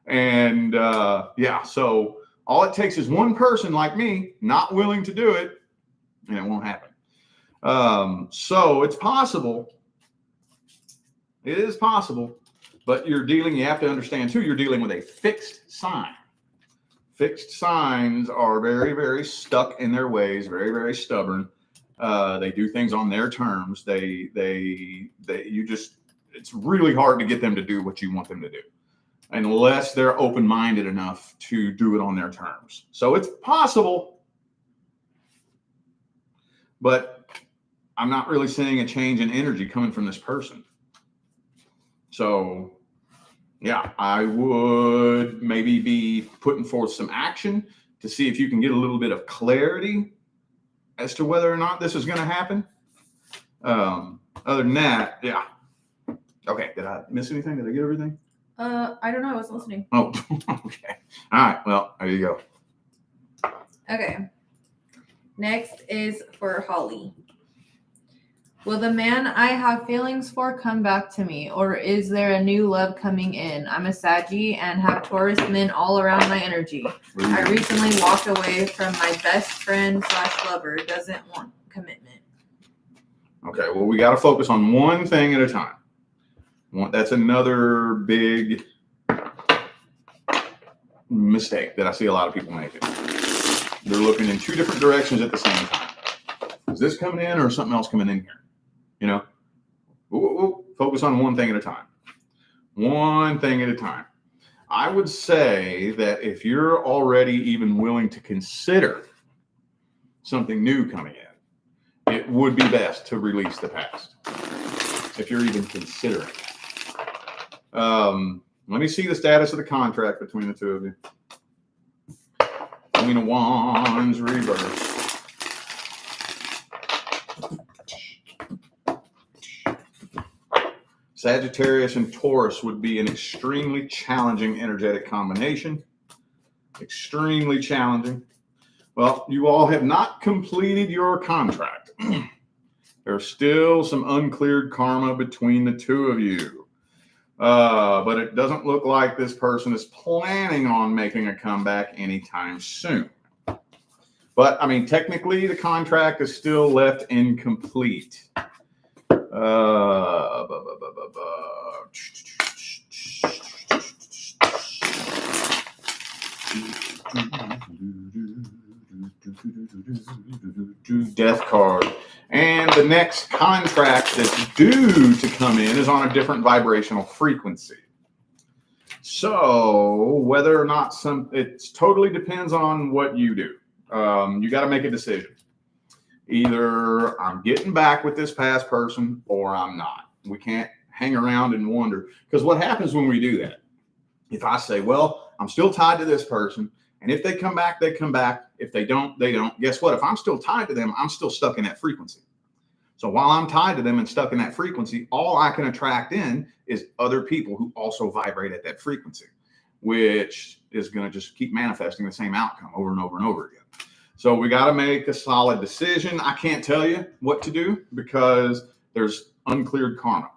And so all it takes is one person like me not willing to do it, and it won't happen. So it's possible. It is possible. But you have to understand too, you're dealing with a fixed sign. Fixed signs are very, very stuck in their ways, very, very stubborn. They do things on their terms. It's really hard to get them to do what you want them to do unless they're open-minded enough to do it on their terms. So it's possible, but I'm not really seeing a change in energy coming from this person. So, yeah, I would maybe be putting forth some action to see if you can get a little bit of clarity as to whether or not this is going to happen. Other than that, yeah. Okay, did I miss anything? Did I get everything? I don't know. I wasn't listening. Oh, okay. All right. Well, there you go. Okay. Next is for Holly. Will the man I have feelings for come back to me, or is there a new love coming in? I'm a Saggy and have Taurus men all around my energy. I recently walked away from my best friend / lover. Doesn't want commitment. Okay. Well, we got to focus on one thing at a time. That's another big mistake that I see a lot of people making. They're looking in two different directions at the same time. Is this coming in or is something else coming in here? You know, focus on one thing at a time. One thing at a time. I would say that if you're already even willing to consider something new coming in, it would be best to release the past. If you're even considering that. Let me see the status of the contract between the two of you. Queen of Wands reverse. Sagittarius and Taurus would be an extremely challenging energetic combination. Extremely challenging. Well, you all have not completed your contract. There's still some uncleared karma between the two of you. But it doesn't look like this person is planning on making a comeback anytime soon. But, I mean, technically the contract is still left incomplete. Death card. And the next contract that's due to come in is on a different vibrational frequency. So whether or not it totally depends on what you do. You got to make a decision. Either I'm getting back with this past person or I'm not. We can't hang around and wonder. Because what happens when we do that? If I say, well, I'm still tied to this person, and if they come back, they come back. If they don't, they don't. Guess what? If I'm still tied to them, I'm still stuck in that frequency. So while I'm tied to them and stuck in that frequency, all I can attract in is other people who also vibrate at that frequency, which is going to just keep manifesting the same outcome over and over and over again. So we got to make a solid decision. I can't tell you what to do because there's uncleared karma.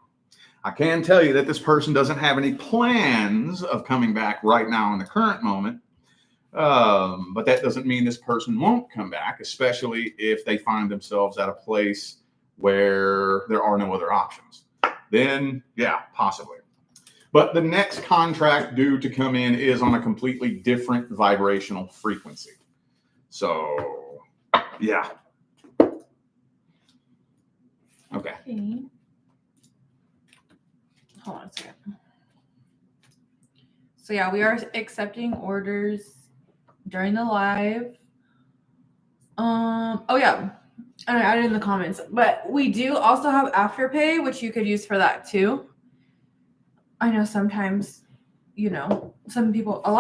I can tell you that this person doesn't have any plans of coming back right now in the current moment. But that doesn't mean this person won't come back, especially if they find themselves at a place where there are no other options. Then, yeah, possibly. But the next contract due to come in is on a completely different vibrational frequency. So, yeah. Okay. Hold on a second. So, yeah, we are accepting orders during the live. Oh, yeah. I added in the comments. But we do also have Afterpay, which you could use for that, too. I know sometimes, a lot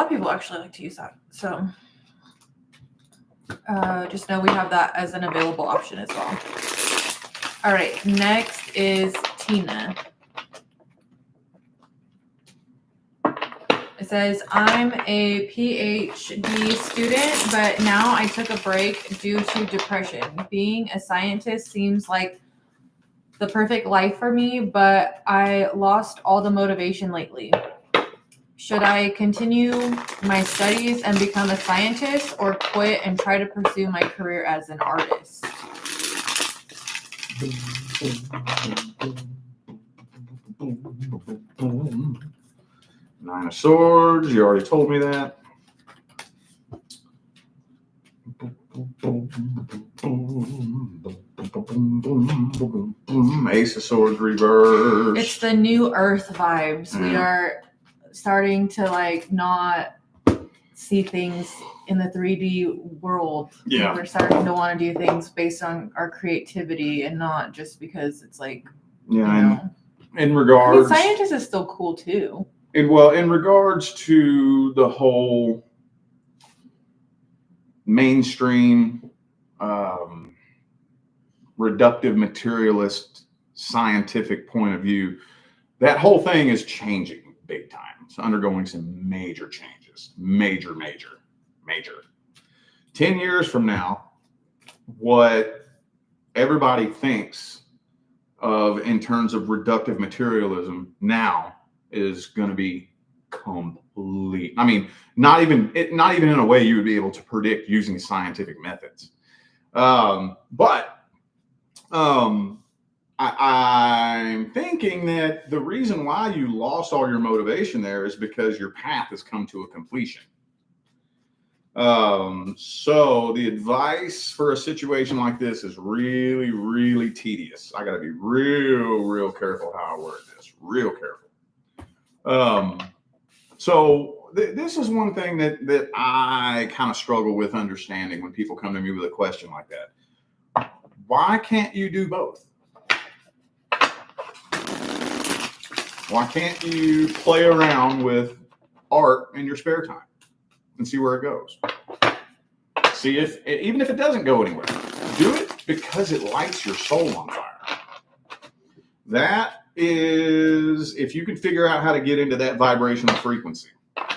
of people actually like to use that. So, just know we have that as an available option as well. All right, next is Tina. It says, I'm a PhD student, but now I took a break due to depression. Being a scientist seems like the perfect life for me, but I lost all the motivation lately. Should I continue my studies and become a scientist, or quit and try to pursue my career as an artist? Nine of Swords, you already told me that. Ace of Swords reverse. It's the new Earth vibes. We are starting to not see things in the 3D world. Yeah. We're starting to want to do things based on our creativity and not just because it's in regards, scientist is still cool too. In regards to the whole mainstream reductive materialist scientific point of view, that whole thing is changing big time. It's undergoing some major changes. Major. 10 years from now, what everybody thinks of in terms of reductive materialism now is going to be complete. I mean, not even in a way you would be able to predict using scientific methods. I'm thinking that the reason why you lost all your motivation there is because your path has come to a completion. So the advice for a situation like this is really, really tedious. I got to be real careful how I word this. Real careful. This is one thing that I kind of struggle with understanding when people come to me with a question like that. Why can't you do both? Why can't you play around with art in your spare time and see where it goes? See even if it doesn't go anywhere, do it because it lights your soul on fire. That is, if you can figure out how to get into that vibrational frequency,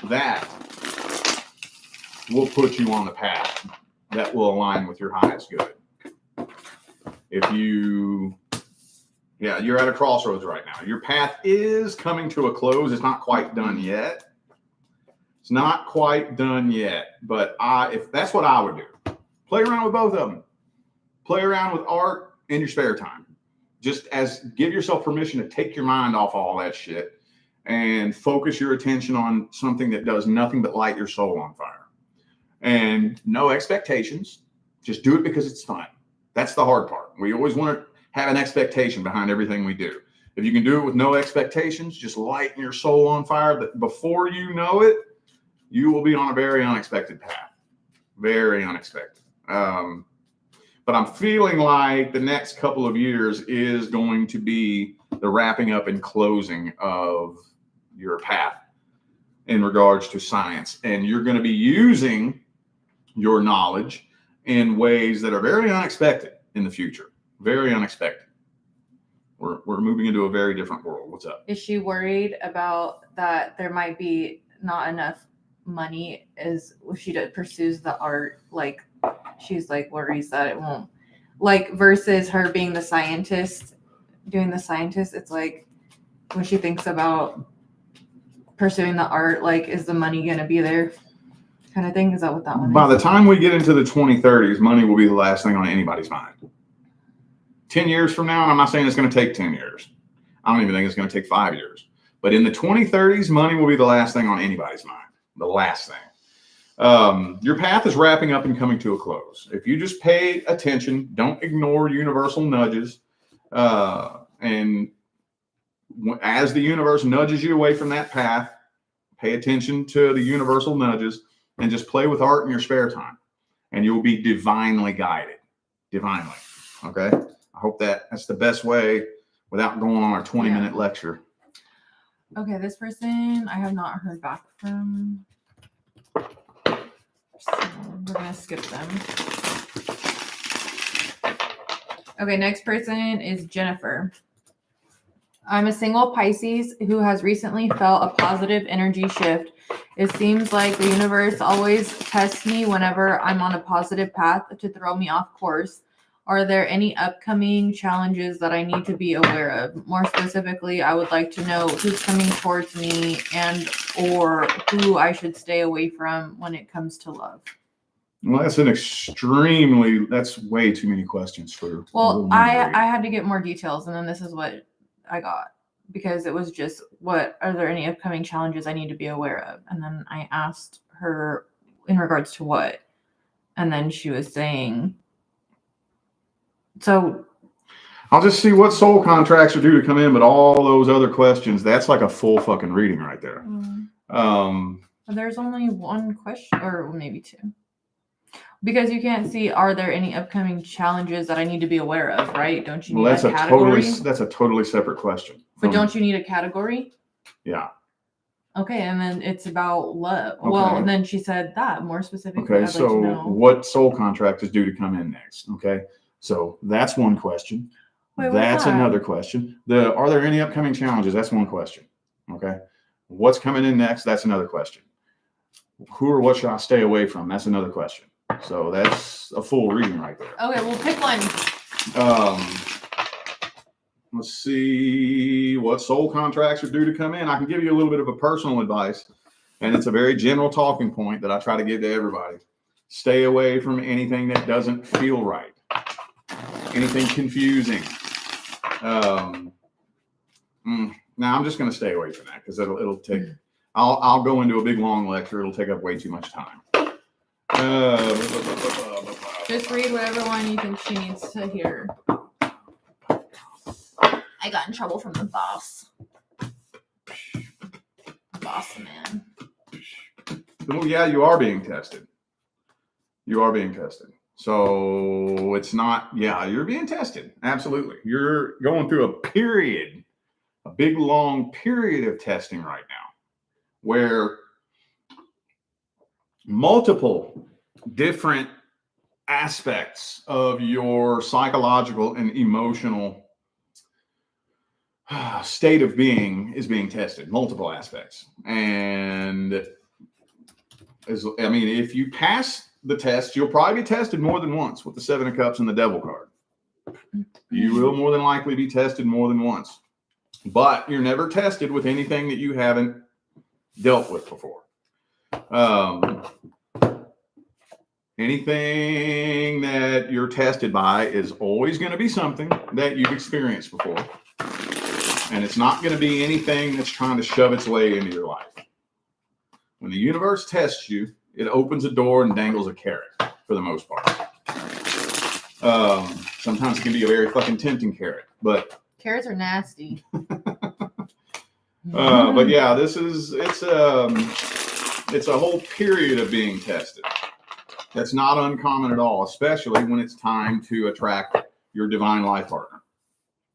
that will put you on the path that will align with your highest good. If you're at a crossroads right now. Your path is coming to a close. It's not quite done yet. But if that's what I would do, play around with both of them. Play around with art in your spare time. Just give yourself permission to take your mind off all that shit and focus your attention on something that does nothing but light your soul on fire. And no expectations. Just do it because it's fun. That's the hard part. We always want to have an expectation behind everything we do. If you can do it with no expectations, just lighting your soul on fire, that before you know it, you will be on a very unexpected path. Very unexpected. But I'm feeling like the next couple of years is going to be the wrapping up and closing of your path in regards to science. And you're going to be using your knowledge in ways that are very unexpected in the future. Very unexpected. We're moving into a very different world. What's up? Is she worried about that there might be not enough money as if she pursues the art? Like, she's like worries that it won't, like, versus her being the scientist, doing the scientist. It's like when she thinks about pursuing the art, like, is the money going to be there? Kind of thing. Is that what that one is? By the time we get into the 2030s, money will be the last thing on anybody's mind. 10 years from now, and I'm not saying it's going to take 10 years. I don't even think it's going to take 5 years. But in the 2030s, money will be the last thing on anybody's mind. The last thing. Your path is wrapping up and coming to a close. If you just pay attention, don't ignore universal nudges. And as the universe nudges you away from that path, pay attention to the universal nudges and just play with art in your spare time. And you'll be divinely guided. Divinely. Okay? I hope that's the best way without going on our 20-minute lecture. Okay, this person I have not heard back from. So we're going to skip them. Okay, next person is Jennifer. I'm a single Pisces who has recently felt a positive energy shift. It seems like the universe always tests me whenever I'm on a positive path to throw me off course. Are there any upcoming challenges that I need to be aware of? More specifically, I would like to know who's coming towards me and or who I should stay away from when it comes to love. Well, that's way too many questions for. Well, I had to get more details, and then this is what I got, because it was just, what are there any upcoming challenges I need to be aware of? And then I asked her in regards to what, and then she was saying, so I'll just see what soul contracts are due to come in, but all those other questions, that's like a full fucking reading right there. There's only one question, or maybe two, because you can't see, are there any upcoming challenges that I need to be aware of, right? Don't you need a category? That's a totally separate question. But don't you need a category? Yeah. Okay, and then it's about love. Well, Okay. then she said that more specifically. Okay, I'd like to so know. what soul contract is due to come in next? Okay, so that's one question. Wait, what's That's that? another question. Are there any upcoming challenges? That's one question. Okay, what's coming in next? That's another question. Who or what should I stay away from? That's another question. So that's a full reading right there. Okay, well, pick one. Let's see what soul contracts are due to come in. I can give you a little bit of a personal advice, and it's a very general talking point that I try to give to everybody. Stay away from anything that doesn't feel right, anything confusing. Now I'm just going to stay away from that because it'll take. I'll go into a big long lecture. It'll take up way too much time. Just read whatever one you think she needs to hear. I got in trouble from the boss. Boss man. Well, yeah, you are being tested. You are being tested. So it's not, yeah, you're being tested. Absolutely. You're going through a period, a big long period of testing right now where multiple different aspects of your psychological and emotional state of being is being tested, multiple aspects. And if you pass the test, you'll probably be tested more than once with the Seven of Cups and the Devil card. You will more than likely be tested more than once, but you're never tested with anything that you haven't dealt with before. Anything that you're tested by is always going to be something that you've experienced before. And it's not going to be anything that's trying to shove its way into your life. When the universe tests you, it opens a door and dangles a carrot for the most part. Sometimes it can be a very fucking tempting carrot, but carrots are nasty. But yeah, it's a whole period of being tested. That's not uncommon at all, especially when it's time to attract your divine life partner.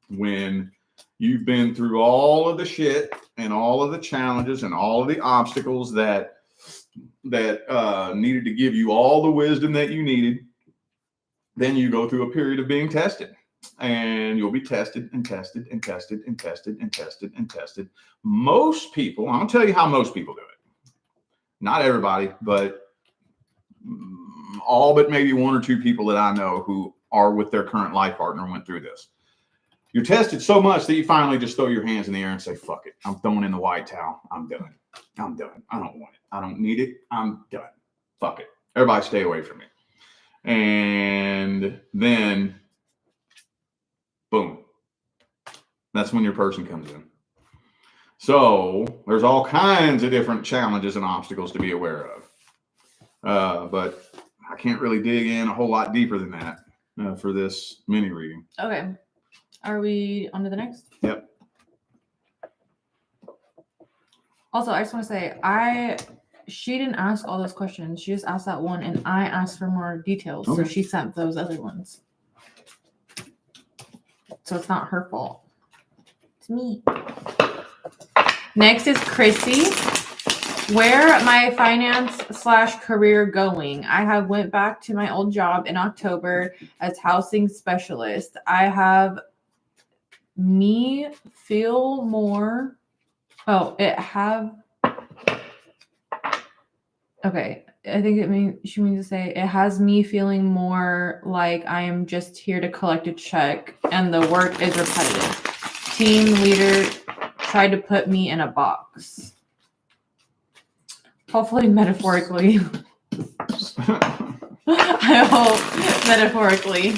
When you've been through all of the shit and all of the challenges and all of the obstacles that needed to give you all the wisdom that you needed, then you go through a period of being tested. And you'll be tested and tested and tested and tested and tested and tested. Most people, I'm going to tell you how most people do it. Not everybody, but all but maybe one or two people that I know who are with their current life partner went through this. You're tested so much that you finally just throw your hands in the air and say, fuck it. I'm throwing in the white towel. I'm done. I'm done. I don't want it. I don't need it. I'm done. Fuck it. Everybody stay away from me. And then, boom. That's when your person comes in. So there's all kinds of different challenges and obstacles to be aware of. But I can't really dig in a whole lot deeper than that for this mini reading. Okay. Are we on to the next? Yep. Also, I just want to say, she didn't ask all those questions. She just asked that one, and I asked for more details. Okay. So she sent those other ones. So it's not her fault. It's me. Next is Chrissy. Where my finance/career going? I have went back to my old job in October as housing specialist. I have me feel more. Okay. I think she means to say it has me feeling more like I am just here to collect a check and the work is repetitive. Team leader tried to put me in a box. Hopefully metaphorically. I hope metaphorically.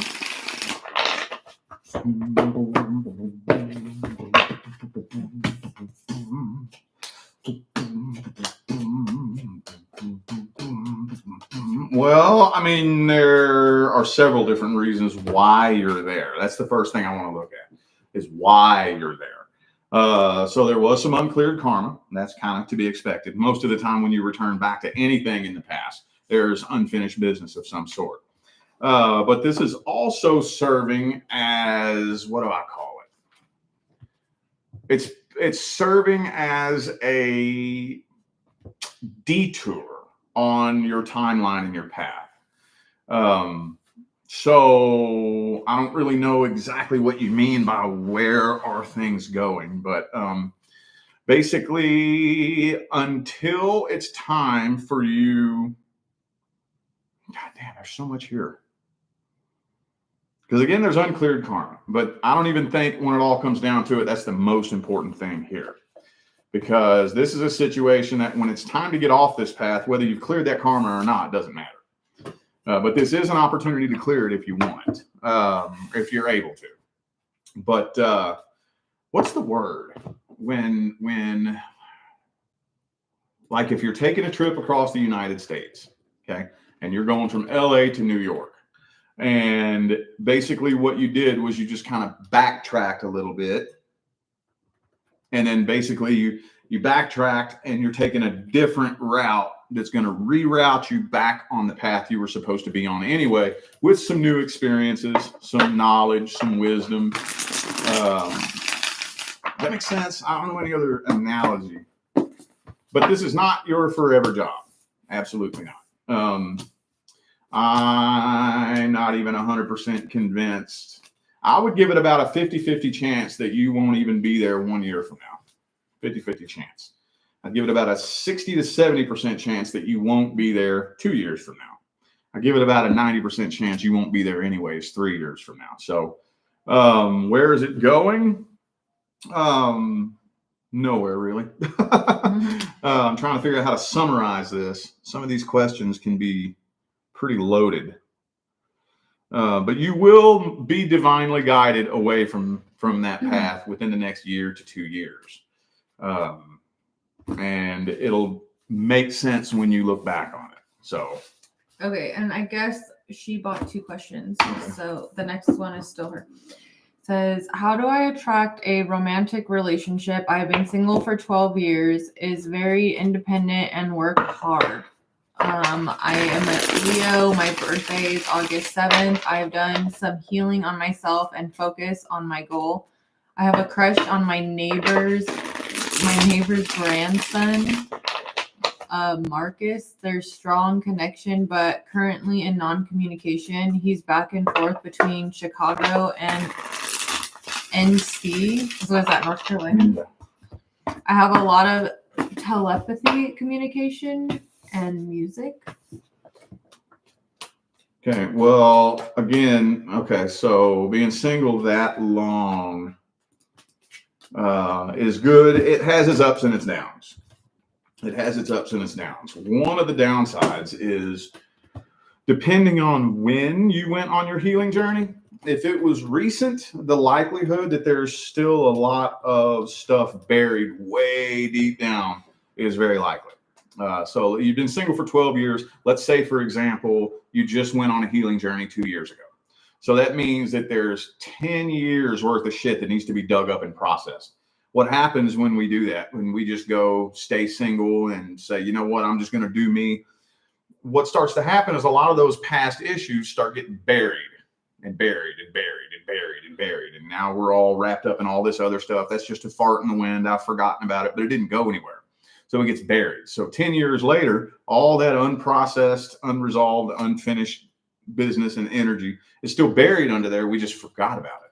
Well, I mean, there are several different reasons why you're there. That's the first thing I want to look at, is why you're there. So there was some uncleared karma. That's kind of to be expected. Most of the time when you return back to anything in the past, there's unfinished business of some sort. But this is also serving as, what do I call it? it's serving as a detour on your timeline and your path. So I don't really know exactly what you mean by where are things going, but basically until it's time for you. God damn, there's so much here. Because again, there's uncleared karma, but I don't even think when it all comes down to it, that's the most important thing here. Because this is a situation that when it's time to get off this path, whether you've cleared that karma or not, doesn't matter. But this is an opportunity to clear it if you want, if you're able to. But what's the word? When like if you're taking a trip across the United States, okay, and you're going from LA to New York, and basically what you did was you just kind of backtracked a little bit, and then basically you backtracked and you're taking a different route that's going to reroute you back on the path you were supposed to be on anyway, with some new experiences, some knowledge, some wisdom. That makes sense. I don't know any other analogy, but this is not your forever job. Absolutely not. I'm not even 100% convinced. I would give it about a 50-50 chance that you won't even be there 1 year from now. 50-50 chance. I'd give it about a 60 to 70% chance that you won't be there 2 years from now. I give it about a 90% chance you won't be there anyways 3 years from now. So where is it going? Nowhere really. I'm trying to figure out how to summarize this. Some of these questions can be pretty loaded. But you will be divinely guided away from that path within the next year to 2 years. And it'll make sense when you look back on it. So. Okay. And I guess she bought 2 questions. Okay. So the next one is still her. It says, how do I attract a romantic relationship? I've been single for 12 years, is very independent and work hard. I am a Leo. My birthday is August 7th. I've done some healing on myself and focus on my goal. I have a crush on my neighbor's grandson, Marcus. There's strong connection, but currently in non-communication. He's back and forth between Chicago and NC. So is that North Carolina? I have a lot of telepathy communication and music. Okay, well, again, okay, so being single that long is good. It has its ups and its downs. It has its ups and its downs. One of the downsides is depending on when you went on your healing journey. If it was recent, the likelihood that there's still a lot of stuff buried way deep down is very likely. So you've been single for 12 years. Let's say, for example, you just went on a healing journey 2 years ago. So that means that there's 10 years worth of shit that needs to be dug up and processed. What happens when we do that? When we just go stay single and say, you know what, I'm just going to do me. What starts to happen is a lot of those past issues start getting buried and buried and buried and buried and buried. And now we're all wrapped up in all this other stuff. That's just a fart in the wind. I've forgotten about it, but it didn't go anywhere. So it gets buried. So 10 years later, all that unprocessed, unresolved, unfinished business and energy is still buried under there. We just forgot about it.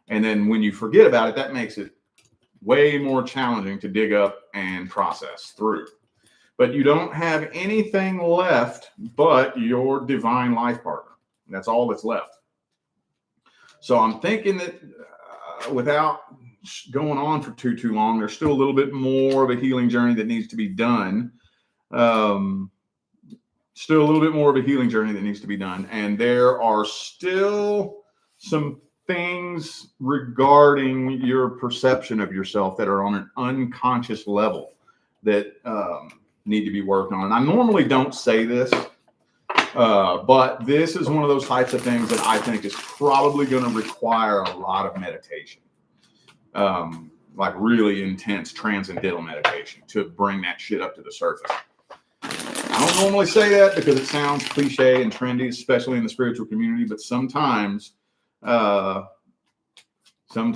And then when you forget about it, that makes it way more challenging to dig up and process through. But you don't have anything left but your divine life partner. That's all that's left. So I'm thinking that without going on for too long, there's still a little bit more of a healing journey that needs to be done. And there are still some things regarding your perception of yourself that are on an unconscious level that need to be worked on. And I normally don't say this, but this is one of those types of things that I think is probably going to require a lot of meditation. Like really intense transcendental meditation to bring that shit up to the surface. I don't normally say that because it sounds cliche and trendy, especially in the spiritual community, but sometimes, yeah. Let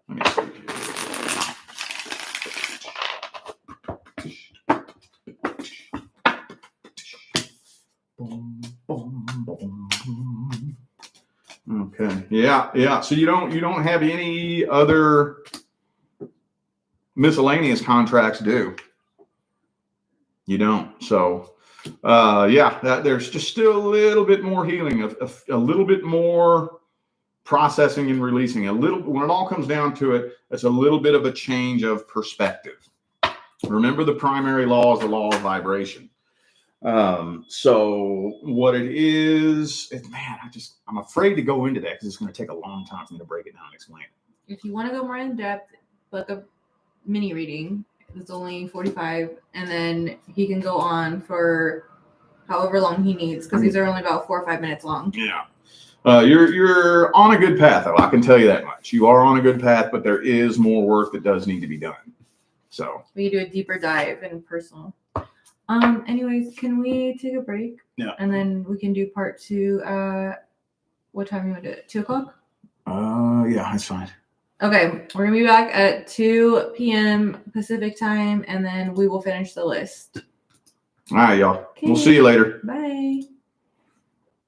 me see here. Yeah. So you don't have any other miscellaneous contracts due. You don't. So there's just still a little bit more healing, a little bit more processing and releasing. When it all comes down to it, it's a little bit of a change of perspective. Remember, the primary law is the law of vibration. So what it is, I'm afraid to go into that because it's going to take a long time for me to break it down and explain it. If you want to go more in depth, book a mini reading. It's only 45, and then he can go on for however long he needs because these are only about 4 or 5 minutes long. Yeah. You're on a good path, though. I can tell you that much. You are on a good path, but there is more work that does need to be done. So we do a deeper dive in personal. Anyways, can we take a break? Yeah. And then we can do part 2. What time you want to do it? 2 o'clock? Yeah, that's fine. Okay, we're gonna be back at 2 p.m. Pacific time, and then we will finish the list. All right, y'all. Okay. We'll see you later. Bye.